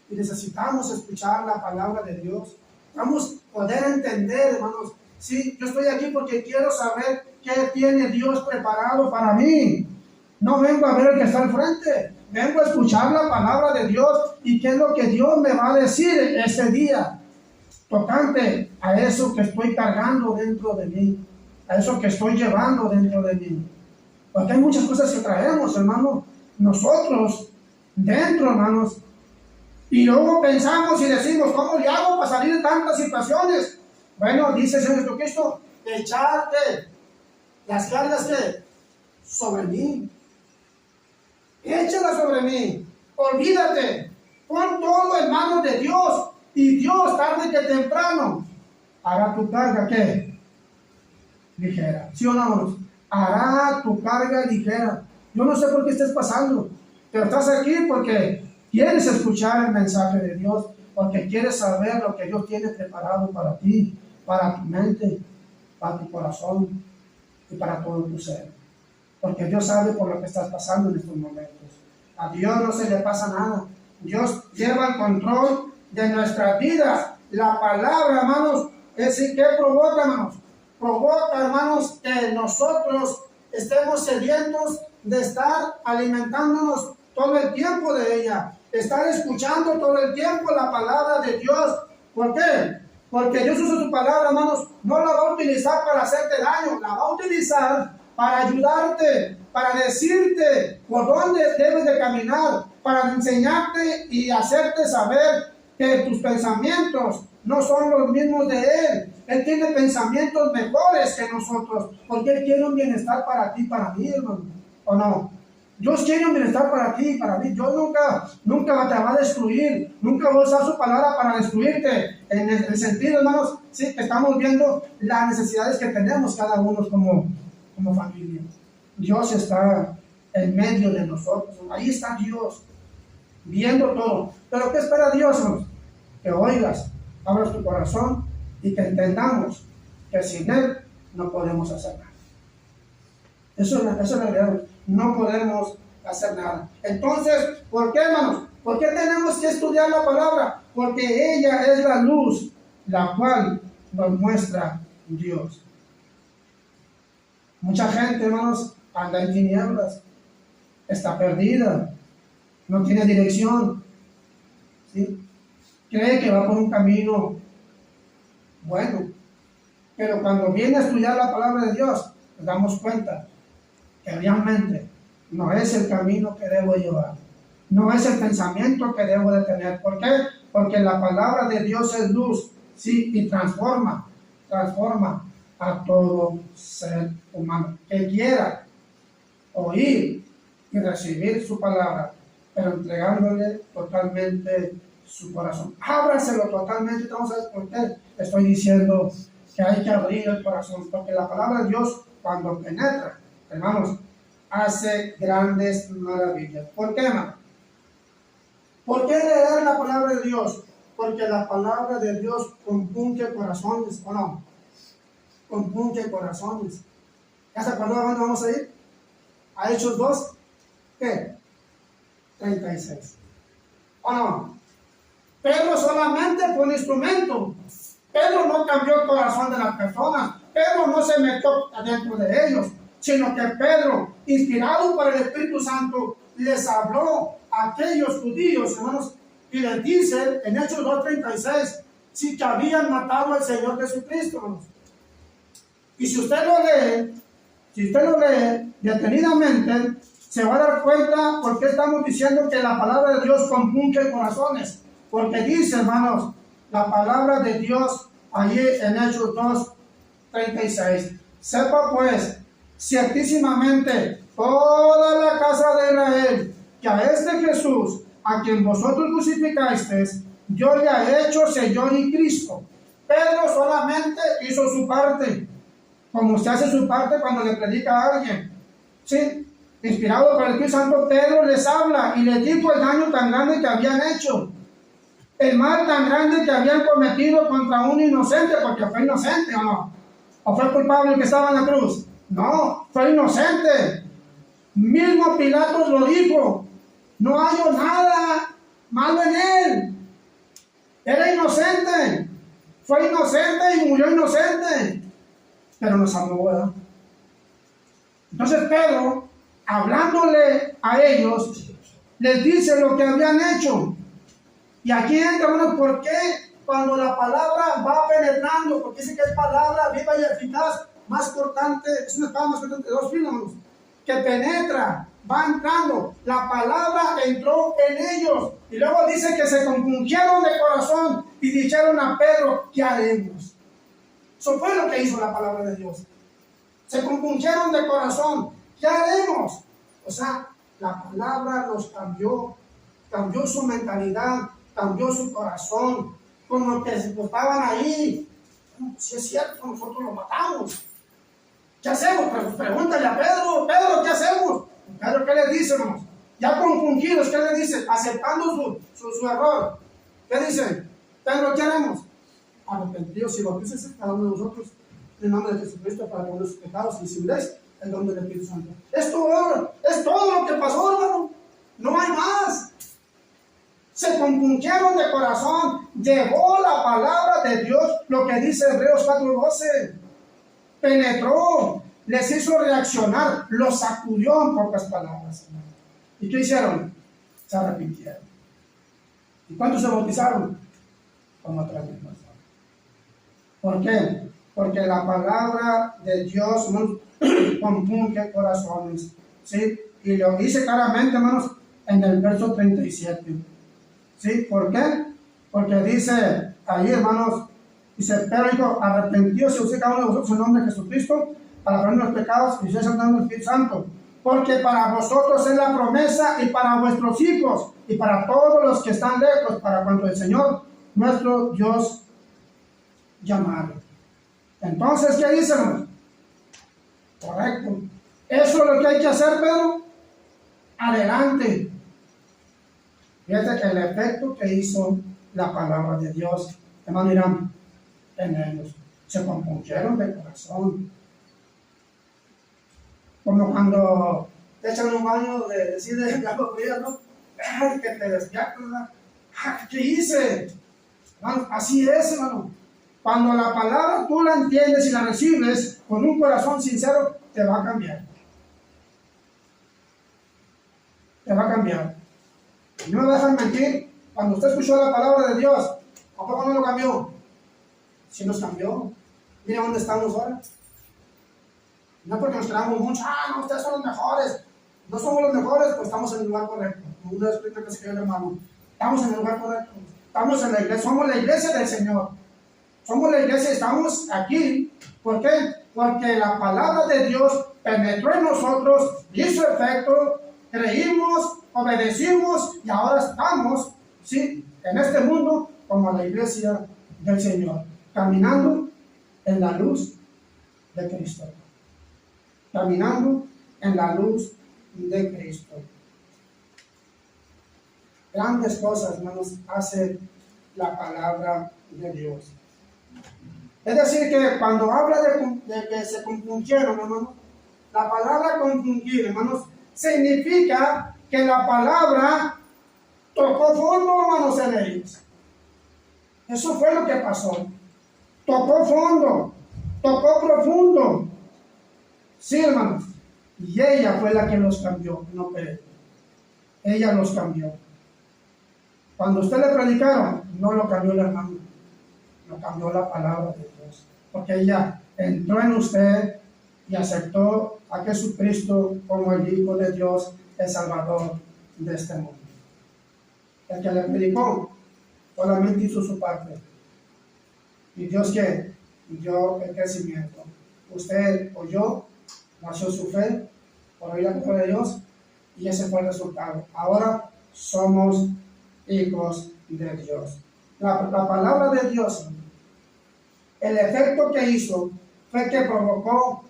y necesitamos escuchar la palabra de Dios. Vamos a poder entender, hermanos. Sí, yo estoy aquí porque quiero saber qué tiene Dios preparado para mí. No vengo a ver el que está al frente, vengo a escuchar la palabra de Dios y qué es lo que Dios me va a decir ese día, tocante a eso que estoy cargando dentro de mí, a eso que estoy llevando dentro de mí. Porque hay muchas cosas que traemos, hermano, nosotros dentro, hermanos, y luego pensamos y decimos, ¿cómo le hago para salir de tantas situaciones? Bueno, dice el Señor Jesucristo, echarte las cargas que sobre mí. Échalas sobre mí. Olvídate. Pon todo en manos de Dios. Y Dios, tarde que temprano, hará tu carga, ¿qué? Ligera. ¿Sí o no, hermanos? Hará tu carga ligera. Yo no sé por qué estés pasando, pero estás aquí porque quieres escuchar el mensaje de Dios, porque quieres saber lo que Dios tiene preparado para ti, para tu mente, para tu corazón y para todo tu ser. Porque Dios sabe por lo que estás pasando en estos momentos. A Dios no se le pasa nada. Dios lleva el control de nuestras vidas. La palabra, hermanos, es decir, ¿qué provoca, hermanos? Provoca, hermanos, que nosotros estemos sedientos de estar alimentándonos todo el tiempo de ella, estar escuchando todo el tiempo la palabra de Dios. ¿Por qué? Porque Dios usa su palabra, hermanos, no la va a utilizar para hacerte daño, la va a utilizar para ayudarte, para decirte por dónde debes de caminar, para enseñarte y hacerte saber que tus pensamientos no son los mismos de Él. Él tiene pensamientos mejores que nosotros, porque Él quiere un bienestar para ti, para mí, hermano, ¿o no? Dios quiere un bienestar para ti y para mí. Dios nunca te va a destruir, nunca va a usar su palabra para destruirte. En el sentido, hermanos, sí, que estamos viendo las necesidades que tenemos cada uno como familia. Dios está en medio de nosotros. Ahí está Dios, viendo todo. Pero ¿qué espera Dios, hermanos? Que oigas, abras tu corazón y que entendamos que sin Él no podemos hacer nada. Eso es la realidad. No podemos hacer nada. Entonces, ¿por qué, hermanos? ¿Por qué tenemos que estudiar la palabra? Porque ella es la luz, la cual nos muestra Dios. Mucha gente, hermanos, anda en tinieblas, está perdida, no tiene dirección, ¿sí? Cree que va por un camino bueno, pero cuando viene a estudiar la palabra de Dios, nos damos cuenta que realmente no es el camino que debo llevar, no es el pensamiento que debo de tener. ¿Por qué? Porque la palabra de Dios es luz, sí, y transforma. transforma a todo ser humano que quiera oír y recibir su palabra, pero entregándole totalmente su corazón. Ábraselo totalmente. Vamos a ver por qué estoy diciendo que hay que abrir el corazón, porque la palabra de Dios, cuando penetra, hermanos, hace grandes maravillas. ¿Por qué, hermano? ¿Por qué leer la palabra de Dios? Porque la palabra de Dios compunge corazones, ¿o no? Compunge corazones. ¿Ya se acordó a dónde vamos a ir? A Hechos 2, ¿qué? 36. ¿O no? Pedro solamente fue un instrumento. Pedro no cambió el corazón de las personas. Pedro no se metió adentro de ellos, sino que Pedro, inspirado por el Espíritu Santo, les habló a aquellos judíos, hermanos, y les dice en Hechos 2:36, si que habían matado al Señor Jesucristo, hermanos. Y si usted lo lee detenidamente, se va a dar cuenta por qué estamos diciendo que la palabra de Dios compunge corazones. Porque dice, hermanos, la palabra de Dios allí en Hechos 2:36. Sepa pues, ciertísimamente, toda la casa de Israel, que a este Jesús, a quien vosotros crucificasteis, Dios le ha hecho Señor y Cristo. Pedro solamente hizo su parte, como usted hace su parte cuando le predica a alguien. ¿Sí? Inspirado por el Espíritu Santo, Pedro les habla y les dijo el daño tan grande que habían hecho, el mal tan grande que habían cometido contra un inocente, porque fue inocente, ¿o no? ¿O fue culpable el que estaba en la cruz? No, fue inocente. Mismo Pilatos lo dijo, no hay nada malo en él. Era inocente, fue inocente y murió inocente, pero nos salvó, ¿verdad? Entonces Pedro, hablándole a ellos, les dice lo que habían hecho. Y aquí entra uno, ¿por qué? Cuando la palabra va penetrando, porque dice que es palabra viva y eficaz, más cortante, es una espada más cortante de 2 filos, que penetra, va entrando. La palabra entró en ellos. Y luego dice que se compungieron de corazón y dijeron a Pedro, ¿qué haremos? Eso fue lo que hizo la palabra de Dios. Se compungieron de corazón, ¿qué haremos? O sea, la palabra los cambió su mentalidad, cambió su corazón, como que se estaban ahí. Si es cierto, nosotros lo matamos. ¿Qué hacemos? Pues pregúntale a Pedro, Pedro, ¿qué hacemos? Pedro, ¿qué le dice, hermanos? Ya compungidos, ¿qué le dice? Aceptando su error. ¿Qué dice? Pedro, ¿qué haremos? Arrepentidos y bautícense cada uno de nosotros en el nombre de Jesucristo para poner sus pecados y visibles el nombre del Espíritu Santo. Es todo lo que pasó, hermano. No hay más. Se compungieron de corazón. Llegó la palabra de Dios, lo que dice Hebreos 4:12. Penetró, les hizo reaccionar, los sacudió en pocas palabras. ¿Y qué hicieron? Se arrepintieron. ¿Y cuántos se bautizaron? Como 3,000 personas. ¿Por qué? Porque la palabra de Dios compunge corazones. ¿Sí? Y lo dice claramente, hermanos, en el verso 37. ¿Sí? ¿Por qué? Porque dice ahí, hermanos, dice, pero dijo, arrepentidos y usted cada uno de vosotros en nombre de Jesucristo para perdonar los pecados y ustedes en nombre del Espíritu Santo. Porque para vosotros es la promesa y para vuestros hijos y para todos los que están lejos, para cuando el Señor, nuestro Dios, llamare. Entonces, ¿qué dice, hermanos? Correcto. Eso es lo que hay que hacer, Pedro. Adelante. Fíjate el efecto que hizo la palabra de Dios. Hermano Irán, en ellos se compungieron de corazón. Como cuando te echan un baño de agua fría, ¿no? Ay, que te despiertas, ¿verdad? ¿Qué hice? Hermano, así es, hermano. Cuando la palabra tú la entiendes y la recibes con un corazón sincero, te va a cambiar. Te va a cambiar. Y no me dejan mentir, cuando usted escuchó la palabra de Dios, ¿a poco no lo cambió? Sí nos cambió. Mira dónde estamos ahora. No porque nos creamos mucho, no, ustedes son los mejores. No somos los mejores, pues estamos en el lugar correcto. Como una vez que se quedó el hermano. Estamos en el lugar correcto. Estamos en la iglesia, somos la iglesia del Señor. somos la iglesia, estamos aquí. ¿Por qué? Porque la palabra de Dios penetró en nosotros, hizo efecto, creímos, obedecimos y ahora estamos, ¿sí?, en este mundo como la iglesia del Señor, caminando en la luz de Cristo. Caminando en la luz de Cristo. Grandes cosas, hermanos, hace la palabra de Dios. Es decir, que cuando habla de que se confundieron, hermanos, la palabra confundir, hermanos, significa que la palabra tocó fondo, hermanos, en ellos. Eso fue lo que pasó. Tocó fondo, tocó profundo. Sí, hermanos. Y ella fue la que los cambió, no Pedro. Ella los cambió. Cuando usted le predicaron, no lo cambió el hermano, lo cambió la palabra de Dios. Porque ella entró en usted y aceptó a Jesucristo como el Hijo de Dios, el Salvador de este mundo. El que le predicó solamente hizo su parte. Y Dios que dio el crecimiento. Usted oyó, nació su fe, por oír la palabra de Dios, y ese fue el resultado. Ahora somos hijos de Dios. La palabra de Dios, el efecto que hizo fue que provocó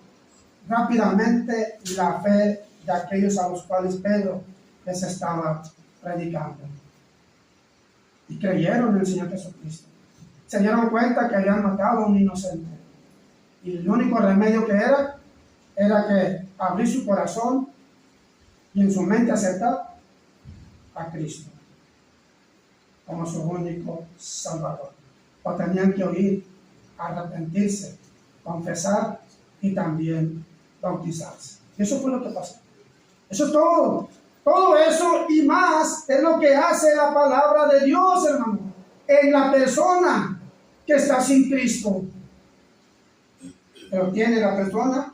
rápidamente la fe de aquellos a los cuales Pedro les estaba predicando. Y creyeron en el Señor Jesucristo. Se dieron cuenta que habían matado a un inocente. Y el único remedio que era que abrir su corazón y en su mente aceptar a Cristo como su único Salvador. O tenían que oír, arrepentirse, confesar y también bautizarse. Eso fue lo que pasó. Eso es todo. Todo eso y más es lo que hace la palabra de Dios, hermano, en la persona que está sin Cristo. Pero tiene la persona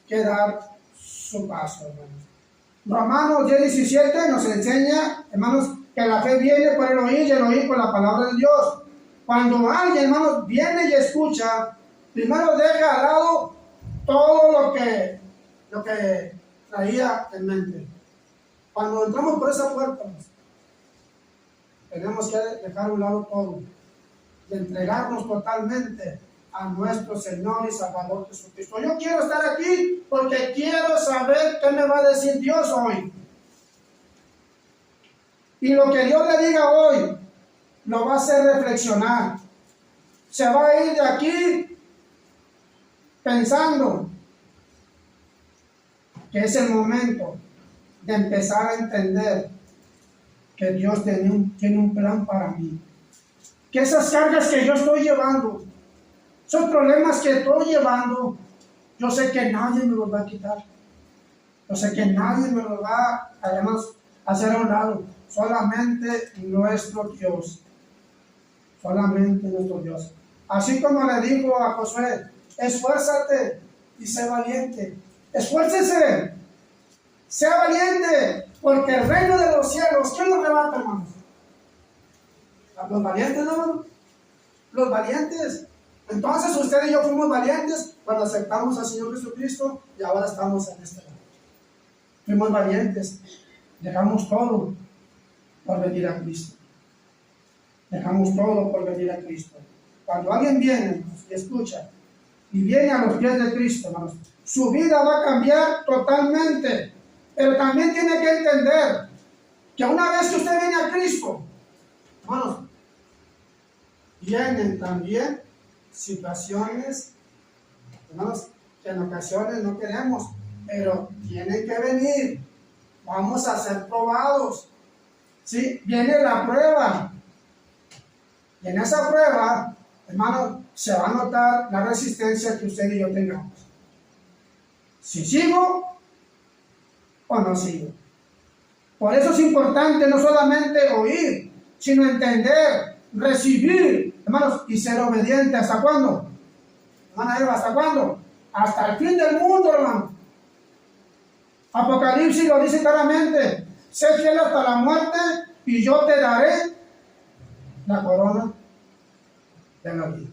que dar su paso, hermanos. Romanos 10:17 nos enseña, hermanos, que la fe viene por el oír y el oír por la palabra de Dios. Cuando alguien, hermanos, viene y escucha, primero deja al lado todo lo que traía en mente. Cuando entramos por esa puerta, tenemos que dejar a un lado todo y entregarnos totalmente a nuestro Señor y Salvador Jesucristo. Yo quiero estar aquí porque quiero saber qué me va a decir Dios hoy. Y lo que Dios le diga hoy lo va a hacer reflexionar. Se va a ir de aquí pensando que es el momento de empezar a entender que Dios tiene un plan para mí. Que esas cargas que yo estoy llevando, esos problemas que estoy llevando, yo sé que nadie me los va a quitar. Yo sé que nadie me los va además a hacer a un lado. Solamente nuestro Dios. Solamente nuestro Dios. Así como le digo a Josué, esfuérzate y sé valiente. Esfuércese, sea valiente, porque el reino de los cielos, ¿quién lo levanta, hermanos? Los valientes, ¿no? Los valientes. Entonces usted y yo fuimos valientes cuando aceptamos al Señor Jesucristo y ahora estamos en este lado. Fuimos valientes, dejamos todo por venir a Cristo. Dejamos todo por venir a Cristo. Cuando alguien viene y escucha y viene a los pies de Cristo, hermanos, su vida va a cambiar totalmente. Pero también tiene que entender que una vez que usted viene a Cristo, hermanos, vienen también situaciones, hermanos, que en ocasiones no queremos, pero tienen que venir. Vamos a ser probados. ¿Sí? Viene la prueba. Y en esa prueba, hermanos, se va a notar la resistencia que usted y yo tengamos. Si sigo o no sigo. Por eso es importante no solamente oír, sino entender, recibir, hermanos, y ser obediente. ¿Hasta cuándo? Hermana Eva, ¿hasta cuándo? Hasta el fin del mundo, hermano. Apocalipsis lo dice claramente: sé fiel hasta la muerte y yo te daré la corona de la vida.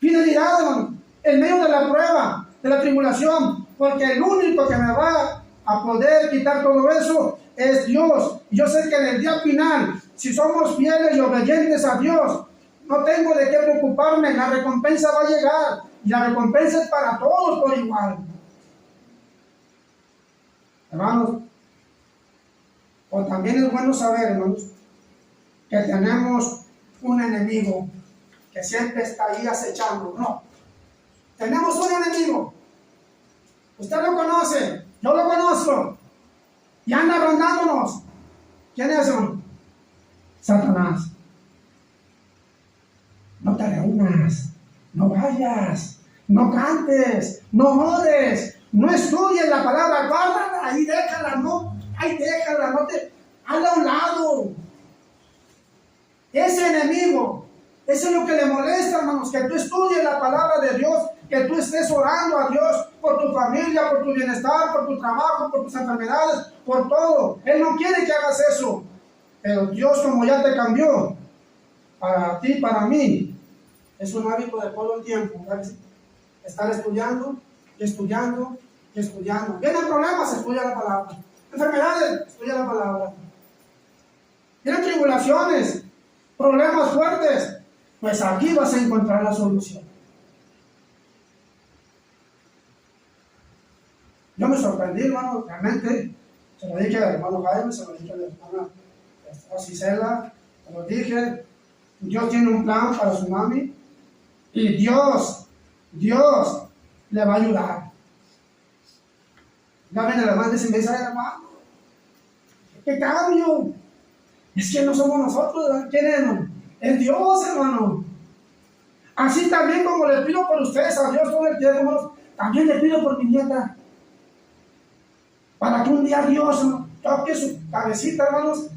Fidelidad, hermano, en medio de la prueba, de la tribulación, porque el único que me va a poder quitar todo eso es Dios. Yo sé que en el día final, si somos fieles y obedientes a Dios, no tengo de qué preocuparme, la recompensa va a llegar, y la recompensa es para todos por igual. Hermanos, o también es bueno saber, hermanos, que tenemos un enemigo que siempre está ahí acechando. No, tenemos un enemigo. Usted lo conoce, yo lo conozco, y anda rondándonos. ¿Quién es, hermano? Satanás. No te reúnas, no vayas, no cantes, no ores, no estudies la palabra, guárdala, ahí déjala, no te, hazla a un lado. Ese enemigo, eso es lo que le molesta, hermanos, que tú estudies la palabra de Dios, que tú estés orando a Dios por tu familia, por tu bienestar, por tu trabajo, por tus enfermedades, por todo. Él no quiere que hagas eso, pero Dios, como ya te cambió, para ti, para mí, es un hábito de todo el tiempo, ¿verdad? Estar estudiando, y estudiando, y estudiando. Vienen problemas, estudia la palabra. Enfermedades, estudia la palabra. Vienen tribulaciones, problemas fuertes, pues aquí vas a encontrar la solución. Yo me sorprendí, hermano, realmente. Se lo dije al hermano Jaime, se lo dije a la hermana Cisela, se lo dije. Dios tiene un plan para su mami. Y Dios le va a ayudar. Ya viene la madre y me dice, hermano, ¿qué cambio? Es que no somos nosotros, ¿verdad? ¿Quién es, hermano? Es Dios, hermano. Así también como le pido por ustedes a Dios todo el tiempo, hermanos, también le pido por mi nieta. Para que un día Dios toque su cabecita, hermanos,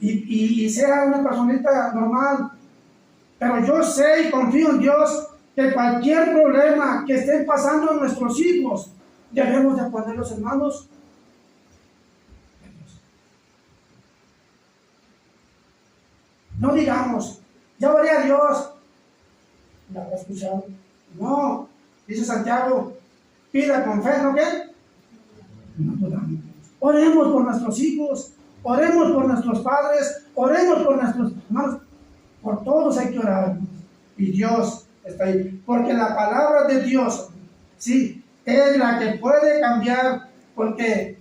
y sea una personita normal. Pero yo sé y confío en Dios que cualquier problema que estén pasando nuestros hijos, debemos de ponerlos en manos de Dios. No digamos, ya oré a Dios. ¿La habrá escuchado? No, dice Santiago, pida con fe, ¿no qué? No podamos. Oremos por nuestros hijos, oremos por nuestros padres, oremos por nuestros hermanos. Por todos hay que orar. Y Dios está ahí. Porque la palabra de Dios, sí, es la que puede cambiar. Porque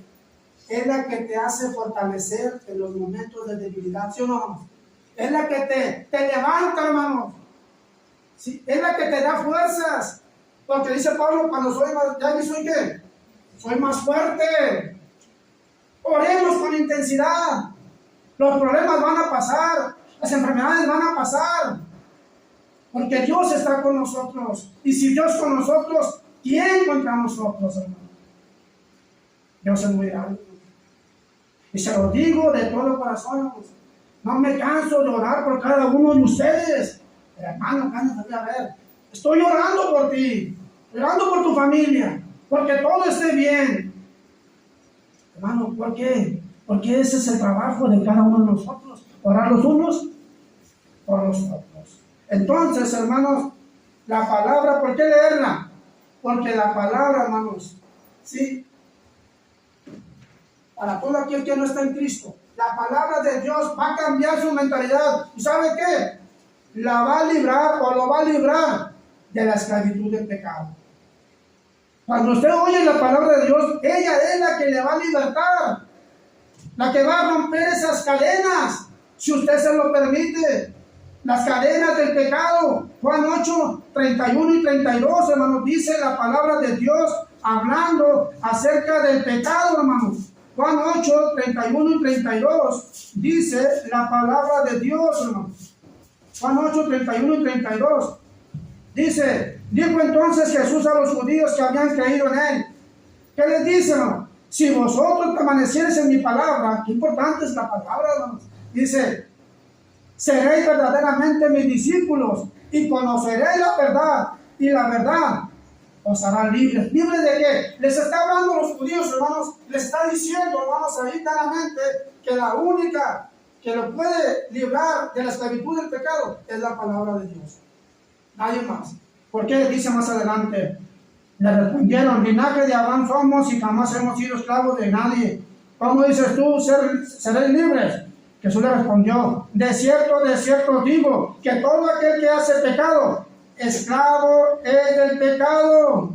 es la que te hace fortalecer en los momentos de debilidad, ¿sí o no? Es la que te levanta, hermano. Sí, es la que te da fuerzas. Porque dice Pablo, cuando soy más, ya soy qué? Soy más fuerte. Oremos con intensidad. Los problemas van a pasar. Las enfermedades van a pasar, porque Dios está con nosotros. Y si Dios con nosotros, ¿quién contra nosotros, hermano? Dios es muy grande. Y se lo digo de todo corazón, hermanos. No me canso de orar por cada uno de ustedes. Pero, hermano, cállate, a ver. Estoy orando por ti, orando por tu familia, porque todo esté bien. Hermano, ¿por qué? Porque ese es el trabajo de cada uno de nosotros. Orar los unos por los otros. Entonces, hermanos, la palabra, ¿por qué leerla? Porque la palabra, hermanos, sí, para todo aquel que no está en Cristo, la palabra de Dios va a cambiar su mentalidad. ¿Y sabe qué? La va a librar o lo va a librar de la esclavitud del pecado. Cuando usted oye la palabra de Dios, ella es la que le va a libertar, la que va a romper esas cadenas, si usted se lo permite, las cadenas del pecado. Juan 8, 31 y 32, hermanos, dice la palabra de Dios hablando acerca del pecado, hermanos. Juan 8, 31 y 32 dice la palabra de Dios, hermanos. Juan 8, 31 y 32 dice: dijo entonces Jesús a los judíos que habían creído en él. ¿Qué les dice, hermano? Si vosotros permaneciereis en mi palabra, qué importante es la palabra, hermanos. Dice: seréis verdaderamente mis discípulos y conoceréis la verdad, y la verdad os hará libres. ¿Libres de qué? Les está hablando a los judíos, hermanos, les está diciendo, hermanos, ahí claramente que la única que lo puede librar de la esclavitud del pecado es la palabra de Dios. Nadie más. ¿Por qué? Dice más adelante. Le respondieron, linaje de Abraham somos y jamás hemos sido esclavos de nadie. ¿Cómo dices tú, seréis libres? Jesús le respondió, de cierto digo, que todo aquel que hace pecado, esclavo es del pecado.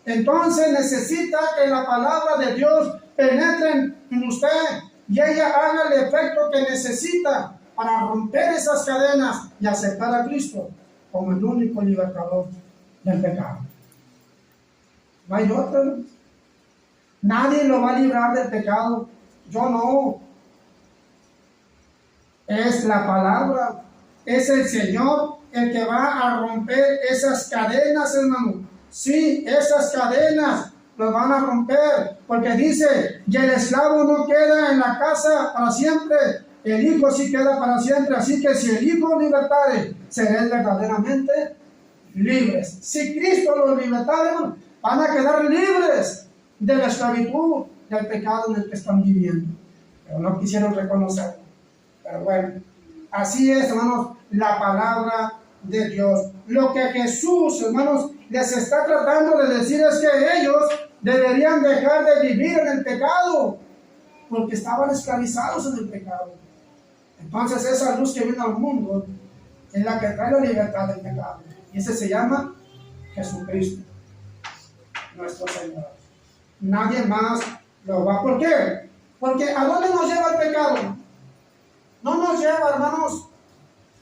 Entonces necesita que la palabra de Dios penetre en usted y ella haga el efecto que necesita para romper esas cadenas y aceptar a Cristo como el único libertador del pecado. No hay otro. Nadie lo va a librar del pecado. Yo no. Es la palabra. Es el Señor el que va a romper esas cadenas, hermano. Sí, esas cadenas las van a romper. Porque dice, y el esclavo no queda en la casa para siempre. El Hijo sí queda para siempre. Así que si el Hijo libertare, serán verdaderamente libres. Si Cristo los libertare, hermano, van a quedar libres de la esclavitud, del pecado en el que están viviendo. Pero no quisieron reconocerlo. Pero bueno, así es, hermanos, la palabra de Dios. Lo que Jesús, hermanos, les está tratando de decir es que ellos deberían dejar de vivir en el pecado, porque estaban esclavizados en el pecado. Entonces esa luz que viene al mundo es la que trae la libertad del pecado. Y ese se llama Jesucristo, nuestro Señor. Nadie más lo va. ¿Por qué? Porque ¿a dónde nos lleva el pecado? No nos lleva, hermanos,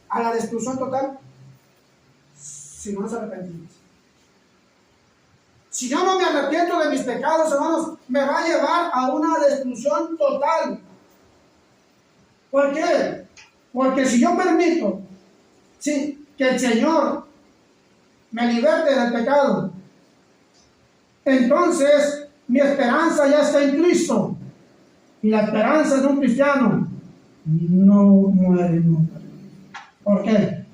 a la destrucción total si no nos arrepentimos. Si yo no me arrepiento de mis pecados, hermanos, me va a llevar a una destrucción total. ¿Por qué? Porque si yo permito que el Señor me liberte del pecado, entonces mi esperanza ya está en Cristo. Y la esperanza de un cristiano no muere nunca. ¿Por qué?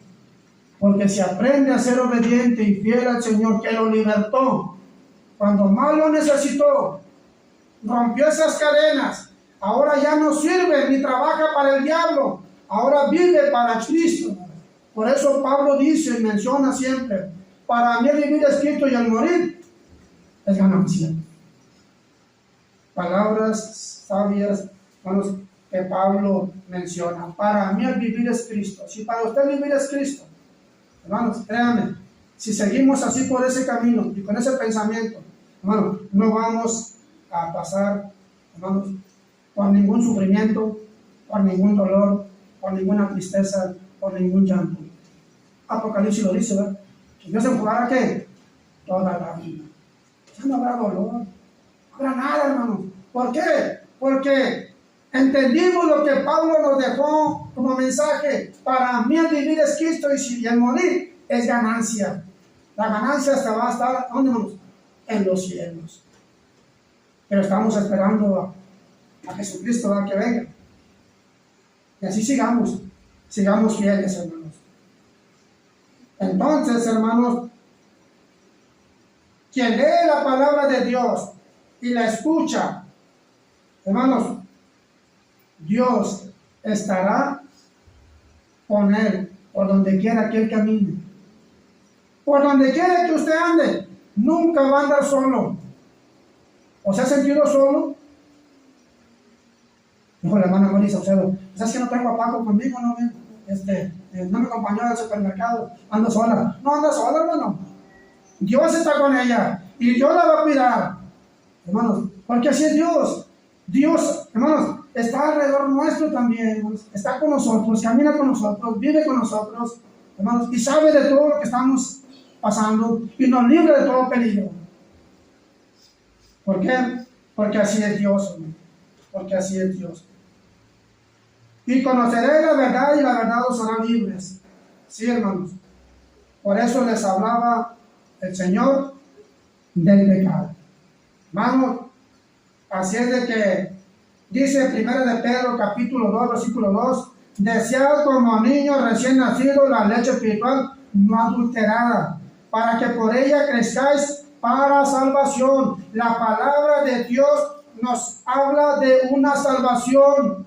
Porque si aprende a ser obediente y fiel al Señor que lo libertó, cuando más lo necesitó, rompió esas cadenas, ahora ya no sirve ni trabaja para el diablo, ahora vive para Cristo. Por eso Pablo dice y menciona siempre, para mí el vivir es Cristo y el morir es ganancia. Palabras sabias, hermanos, que Pablo menciona. Para mí el vivir es Cristo. Si para usted vivir es Cristo, hermanos, créanme, si seguimos así por ese camino y con ese pensamiento, hermanos, no vamos a pasar, hermanos, por ningún sufrimiento, por ningún dolor, por ninguna tristeza, por ningún llanto. Apocalipsis lo dice, ¿verdad? Que Dios enjugará ¿qué? Toda la vida. Ya no habrá dolor, no habrá nada, hermanos. ¿Por qué? Porque entendimos lo que Pablo nos dejó como mensaje. Para mí el vivir es Cristo y el morir es ganancia. La ganancia hasta va a estar, ¿dónde vamos? En los cielos. Pero estamos esperando a Jesucristo a que venga. Y así sigamos fieles, hermanos. Entonces, hermanos, quien lee la palabra de Dios y la escucha, hermanos, Dios estará con él por donde quiera que él camine. Por donde quiera que usted ande, nunca va a andar solo. ¿O se ha sentido solo? Dijo la hermana Melissa, o sea, ¿sabes que no tengo a Paco conmigo? No, no me acompañó al supermercado, ando sola. No anda sola, hermano. Dios está con ella y Dios la va a cuidar, hermanos, porque así es Dios. Dios, hermanos, está alrededor nuestro también, hermanos. Está con nosotros, camina con nosotros, vive con nosotros, hermanos, y sabe de todo lo que estamos pasando y nos libra de todo peligro. ¿Por qué? Porque así es Dios, hermano. Porque así es Dios. Y conoceréis la verdad y la verdad os hará libres. Sí, hermanos. Por eso les hablaba el Señor del pecado. Hermanos, así es de que dice 1 de Pedro capítulo 2, versículo 2, desead como niños recién nacidos la leche espiritual no adulterada, para que por ella crezcáis para salvación. La palabra de Dios nos habla de una salvación.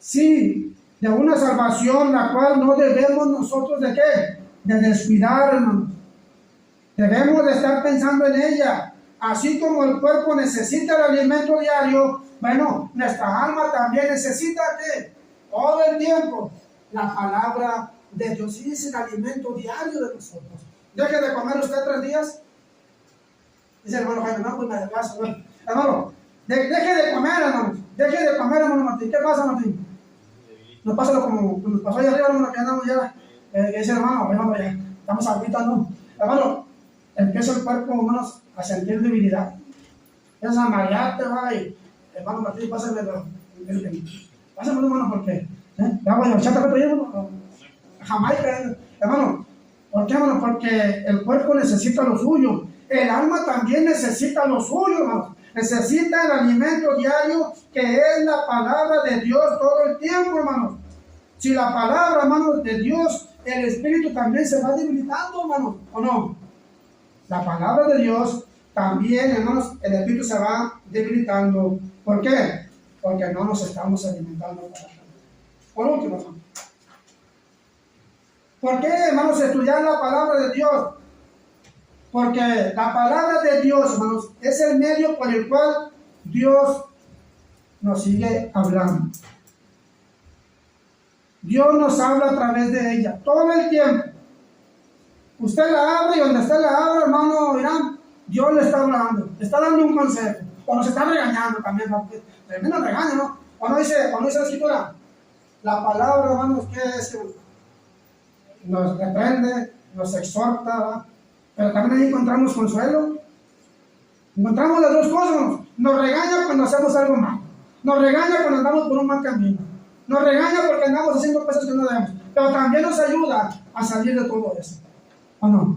Sí, de una salvación la cual no debemos nosotros ¿de qué? De descuidar, hermanos. Debemos de estar pensando en ella. Así como el cuerpo necesita el alimento diario, bueno, nuestra alma también necesita que todo el tiempo la palabra de Dios. Sí, es el alimento diario de nosotros. Deje de comer usted 3 días. Dice el hermano Jaime, no, pues me adelgazo, ¿no? Hermano, deje de comer, hermano. Deje de comer, hermano Martín. ¿Qué pasa, Martín? Nos pasa como nos pasó allá arriba, hermano, que andamos ya. Dice hermano, ya estamos ahorita, ¿no? Hermano, empieza el cuerpo, hermanos, a sentir debilidad. Empieza a marearte, va, y hermano Martín, pásamelo. Pásamelo, hermano, porque ya voy a echarte peto, hermano. Jamaica, hermano. ¿Por qué, hermano? Porque el cuerpo necesita lo suyo. El alma también necesita lo suyo, hermano. Necesita el alimento diario que es la palabra de Dios todo el tiempo, hermano. Si la palabra, hermano, de Dios, el espíritu también se va debilitando, hermano, ¿o no? La palabra de Dios también, hermanos, el espíritu se va debilitando. ¿Por qué? Porque no nos estamos alimentando. Por último, hermano. ¿Por qué, hermanos, estudiar la palabra de Dios? Porque la palabra de Dios, hermanos, es el medio por el cual Dios nos sigue hablando. Dios nos habla a través de ella todo el tiempo. Usted la abre y donde usted la abre, hermano Irán, Dios le está hablando, le está dando un consejo, o nos está regañando también, ¿no? Tremendo regaño, ¿no? O no dice la escritura, la palabra, hermanos, ¿qué es? Nos reprende, nos exhorta, ¿verdad? Pero también ahí encontramos consuelo. Encontramos las dos cosas. Nos regaña cuando hacemos algo mal. Nos regaña cuando andamos por un mal camino. Nos regaña porque andamos haciendo cosas que no debemos. Pero también nos ayuda a salir de todo eso. ¿O no?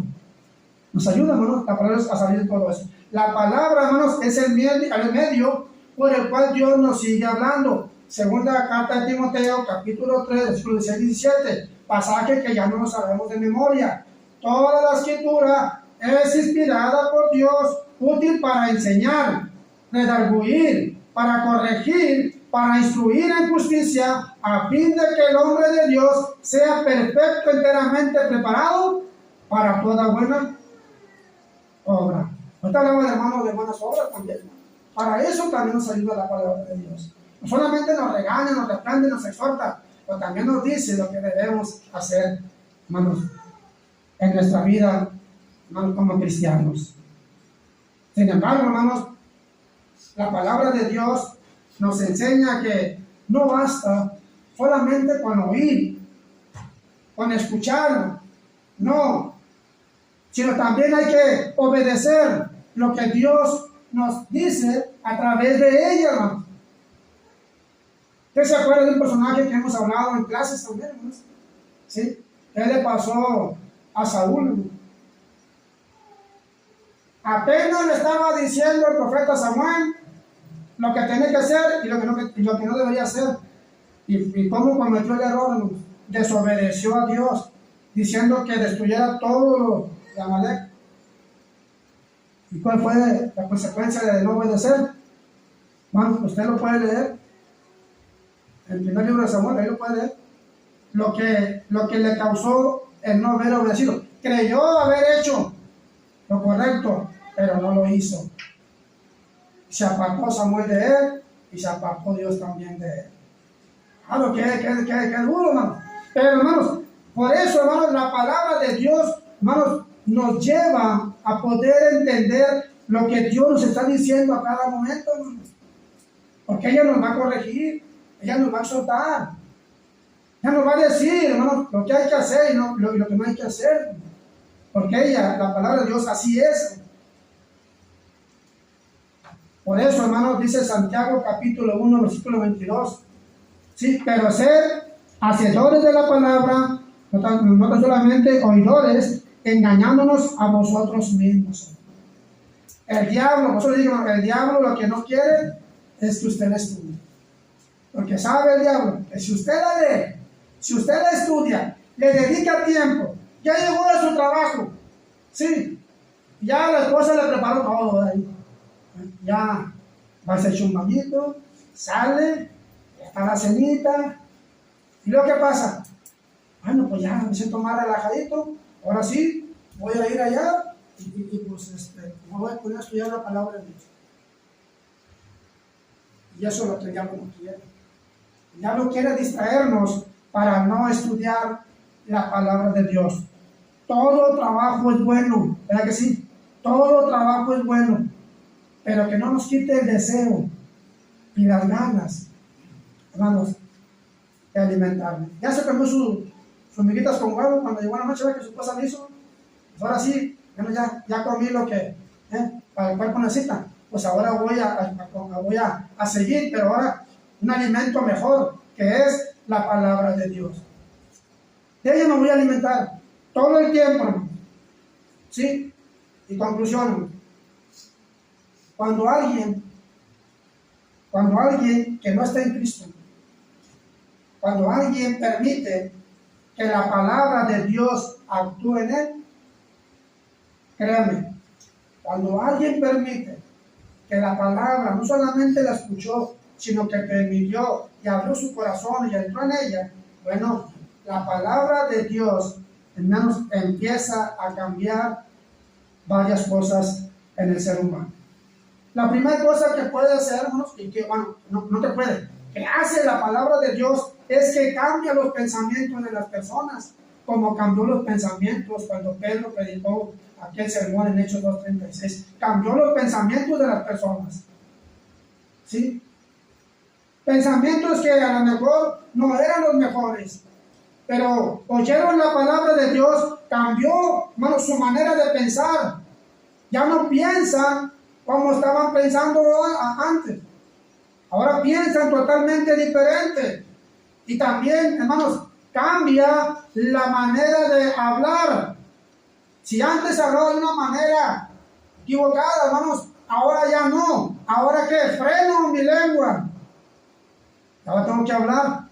Nos ayuda, hermanos, la palabra a salir de todo eso. La palabra, hermanos, es el medio por el cual Dios nos sigue hablando. Segunda carta de Timoteo, capítulo 3, versículos 16 y 17. Pasaje que ya no lo sabemos de memoria. Toda la escritura es inspirada por Dios, útil para enseñar, redarguir, para corregir, para instruir en justicia, a fin de que el hombre de Dios sea perfecto, enteramente preparado para toda buena obra. Ahorita hablamos, hermanos, de buenas obras también. Para eso también nos ayuda la palabra de Dios. No solamente nos regaña, nos reprende, nos exhorta, pero también nos dice lo que debemos hacer, hermanos, en nuestra vida, hermanos, como cristianos. Sin embargo, hermanos, la palabra de Dios nos enseña que no basta solamente con oír, con escuchar, no, sino también hay que obedecer lo que Dios nos dice a través de ella, hermanos. ¿Usted se acuerda de un personaje que hemos hablado en clases también, hermanos? ¿Sí? ¿Qué le pasó a Saúl, hermanos? Apenas le estaba diciendo el profeta Samuel lo que tenía que hacer y lo que no debería hacer. Y cómo cometió el error, hermanos. Desobedeció a Dios, diciendo que destruyera todo lo de Amalek. ¿Y cuál fue la consecuencia de no obedecer? Bueno, usted lo puede leer. El primer libro de Samuel, ahí lo puede leer. Lo que le causó el no haber obedecido. Creyó haber hecho lo correcto, pero no lo hizo. Se apartó Samuel de él y se apartó Dios también de él. Claro, que duro, hermano. Pero, hermanos, por eso, hermanos, la palabra de Dios, hermanos, nos lleva a poder entender lo que Dios nos está diciendo a cada momento, hermanos. Porque ella nos va a corregir, ella nos va a exhortar, ella nos va a decir, hermanos, lo que hay que hacer y lo que no hay que hacer. Porque ella, la palabra de Dios, así es. Por eso, hermanos, dice Santiago capítulo 1, versículo 22. Sí, pero ser hacedores de la palabra, no tan solamente oidores, engañándonos a vosotros mismos. El diablo, nosotros decimos, el diablo lo que no quiere es que usted estudie. Porque sabe el diablo que si usted la lee, si usted la estudia, le dedica tiempo, ya llegó de su trabajo, sí, ya la esposa le preparó todo de ahí. Ya va a hacer un bañito, sale, está la cenita, y luego ¿qué pasa? Bueno, pues ya me siento más relajadito, ahora sí, voy a ir allá pues me voy a poner a estudiar la palabra de Dios. Y eso es lo que el diablo no quiere. El diablo quiere distraernos para no estudiar la palabra de Dios. Todo trabajo es bueno, ¿verdad que sí? Todo trabajo es bueno, pero que no nos quite el deseo y las ganas, hermanos, de alimentarme. Ya se comió sus miguitas con huevo cuando llegó la noche, ¿ve que su esposa me hizo? Pues ahora sí, bueno, ya comí lo que para el cuerpo necesita. Pues ahora voy a seguir, pero ahora un alimento mejor, que es la palabra de Dios. De ella me voy a alimentar todo el tiempo, hermano. ¿Sí? Y conclusión, hermano. Cuando alguien que no está en Cristo, cuando alguien permite que la palabra de Dios actúe en él, créame, cuando alguien permite que la palabra no solamente la escuchó, sino que permitió y abrió su corazón y entró en ella, bueno, la palabra de Dios, hermanos, empieza a cambiar varias cosas en el ser humano. La primera cosa que puede hacer, hermanos, y que, bueno, no te puede, que hace la palabra de Dios es que cambia los pensamientos de las personas, como cambió los pensamientos cuando Pedro predicó aquel sermón en Hechos 2:36. Cambió los pensamientos de las personas. ¿Sí? Pensamientos que a lo mejor no eran los mejores, pero oyeron la palabra de Dios, cambió, hermano, su manera de pensar. Ya no piensan como estaban pensando antes. Ahora piensan totalmente diferente. Y también, hermanos, cambia la manera de hablar. Si antes hablaba de una manera equivocada, hermanos, ahora ya no. Ahora que freno mi lengua. Ahora tengo que hablar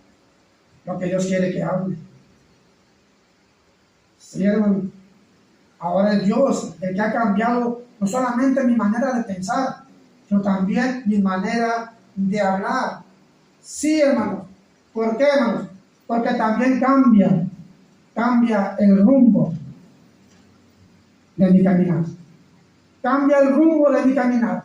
lo que Dios quiere que hable. Sí, hermano. Ahora es Dios el que ha cambiado no solamente mi manera de pensar, sino también mi manera de hablar. Sí, hermanos. ¿Por qué, hermanos? Porque también cambia el rumbo de mi caminar. Cambia el rumbo de mi caminar.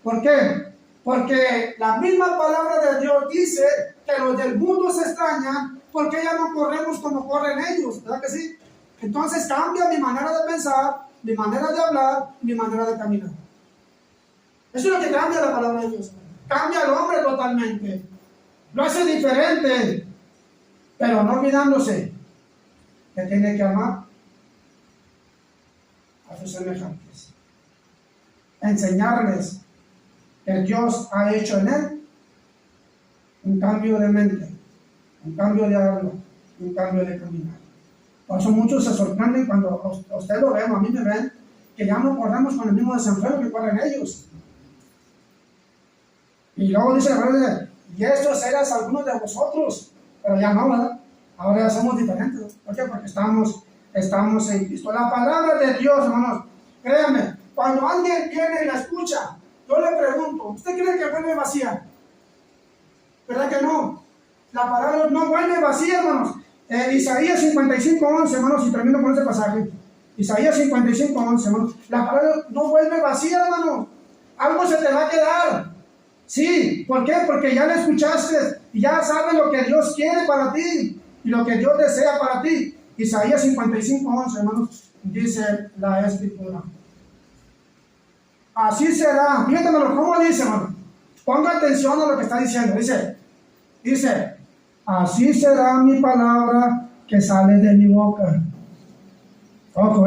¿Por qué? Porque la misma palabra de Dios dice que los del mundo se extrañan porque ya no corremos como corren ellos, ¿verdad que sí? Entonces cambia mi manera de pensar, mi manera de hablar, mi manera de caminar. Eso es lo que cambia la palabra de Dios. Cambia al hombre totalmente. Lo hace diferente, pero no olvidándose que tiene que amar a sus semejantes. Enseñarles que Dios ha hecho en él un cambio de mente, un cambio de habla, un cambio de caminar. Por eso muchos se sorprenden cuando usted lo ven, a mí me ven, que ya no corremos con el mismo desenfreno que corren ellos. Y luego dice la verdad, y estos eran algunos de vosotros, pero ya no, ¿verdad? Ahora ya somos diferentes. ¿Por qué? Porque estamos en Cristo. La palabra de Dios, hermanos, créanme, cuando alguien viene y la escucha, yo le pregunto, ¿usted cree que vuelve vacía? ¿Verdad que no? La palabra no vuelve vacía, hermanos. Isaías 55:11, hermanos, y termino con este pasaje. Isaías 55:11, hermanos. La palabra no vuelve vacía, hermanos. Algo se te va a quedar. Sí, ¿por qué? Porque ya la escuchaste y ya sabes lo que Dios quiere para ti y lo que Dios desea para ti. Isaías 55:11, hermanos, dice la Escritura. Así será. Fíjate, ¿cómo dice, hermano? Ponga atención a lo que está diciendo. Dice, así será mi palabra que sale de mi boca. Ojo,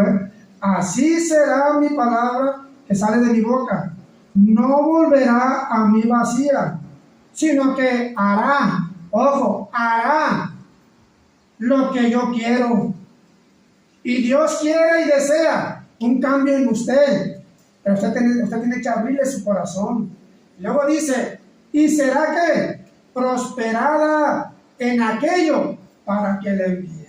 así será mi palabra que sale de mi boca. No volverá a mí vacía, sino que hará, ojo, hará lo que yo quiero. Y Dios quiere y desea un cambio en usted, pero usted tiene que abrirle su corazón. Luego dice, y será que prosperada en aquello para que le envíe.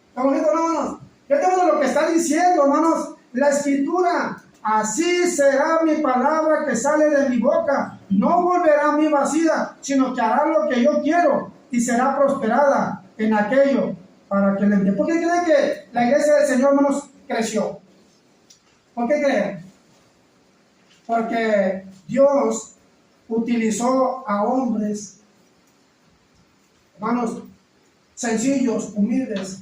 ¿Está bonito, hermanos? Fíjate lo que está diciendo, hermanos, la Escritura. Así será mi palabra que sale de mi boca. No volverá a mí vacía, sino que hará lo que yo quiero y será prosperada en aquello para que le envíe. ¿Por qué creen que la iglesia del Señor, hermanos, creció? ¿Por qué creen? Porque Dios utilizó a hombres, hermanos, sencillos, humildes,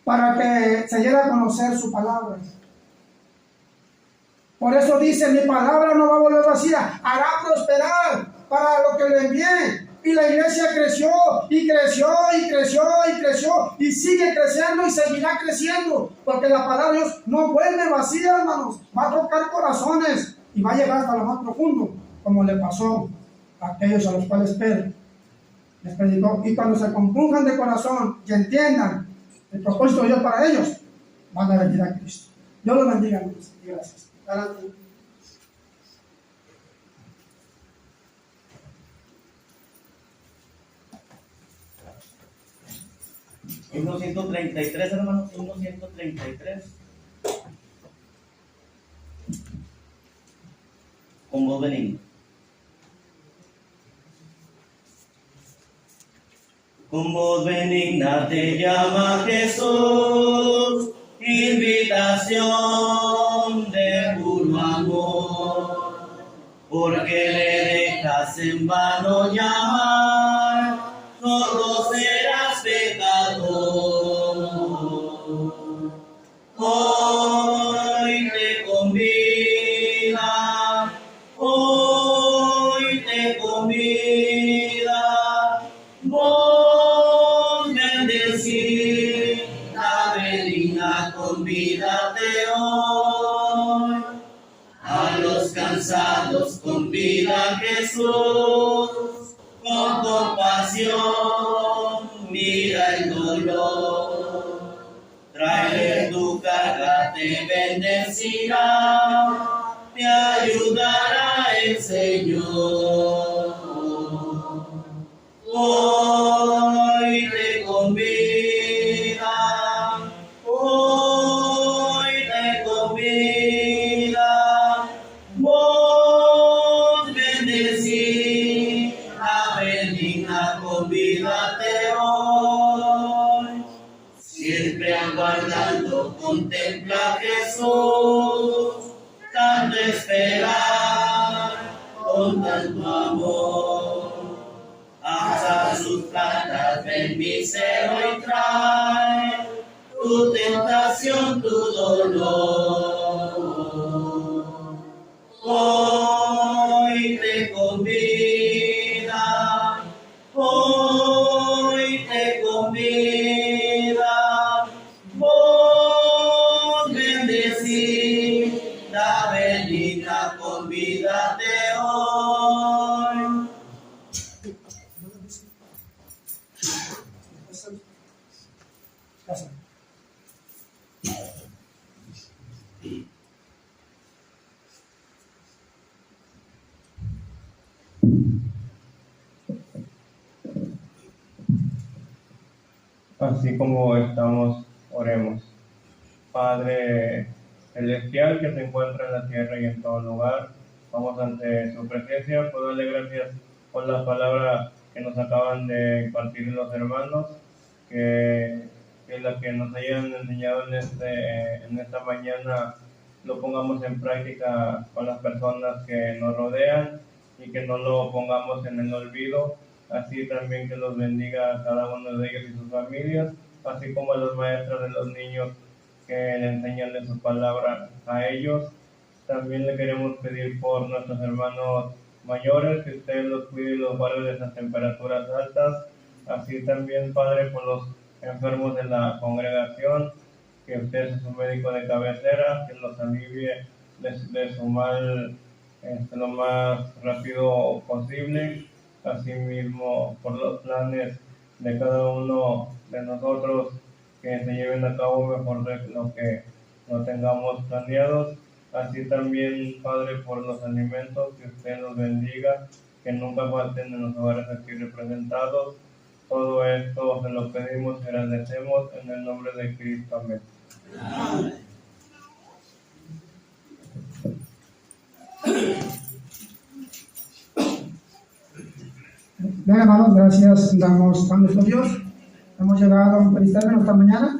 para que se diera a conocer su palabra. Por eso dice, mi palabra no va a volver vacía, hará prosperar para lo que le envié. Y la iglesia creció, y creció, y creció, y creció, y sigue creciendo y seguirá creciendo, porque la palabra de Dios no vuelve vacía, hermanos, va a tocar corazones y va a llegar hasta lo más profundo, como le pasó a aquellos a los cuales Pedro les predicó. Y cuando se compunjan de corazón y entiendan el propósito de Dios para ellos, van a venir a Cristo. Dios los bendiga, hermanos, y gracias. Adelante. Himno 133, hermanos, himno 133. Con voz benigna. Con voz benigna te llama Jesús, invitación de puro amor, porque le dejas en vano llamar, solo serás pecador. Hoy te convida, hoy te convida, voz bendecida, benigna, convídate hoy. A los cansados convida Jesús, con compasión mira el dolor. Trae tu carga, te bendecirá, te ayudará el Señor. Hoy te convida, hoy te convida, voz bendecida, benigna, convídate hoy. Siempre aguardando contempla a Jesús, tanto esperar con tanto amor. Hasta sus plantas ven misero y trae tu tentación, tu dolor. Hoy te convida, hoy te convida, voz bendecida, benigna, convídate hoy. Gracias. Así como estamos, oremos. Padre celestial que se encuentra en la tierra y en todo lugar, vamos ante su presencia. Puedo darle gracias por la palabra que nos acaban de impartir los hermanos, que la que nos hayan enseñado en esta mañana lo pongamos en práctica con las personas que nos rodean y que no lo pongamos en el olvido. Así también que los bendiga a cada uno de ellos y sus familias, así como a los maestros de los niños que le enseñan de su palabra a ellos. También le queremos pedir por nuestros hermanos mayores, que usted los cuide y los guarde de esas temperaturas altas. Así también, Padre, por los enfermos de la congregación, que usted es su médico de cabecera, que los alivie de su mal lo más rápido posible. Asimismo, por los planes de cada uno de nosotros, que se lleven a cabo mejor de lo que no tengamos planeados. Así también, Padre, por los alimentos, que usted los bendiga, que nunca falten en los hogares aquí representados. Todo esto se lo pedimos y agradecemos en el nombre de Cristo. Amén. Amén. Bien, hermanos, gracias damos a nuestro Dios. Hemos llegado a un feliz término esta mañana.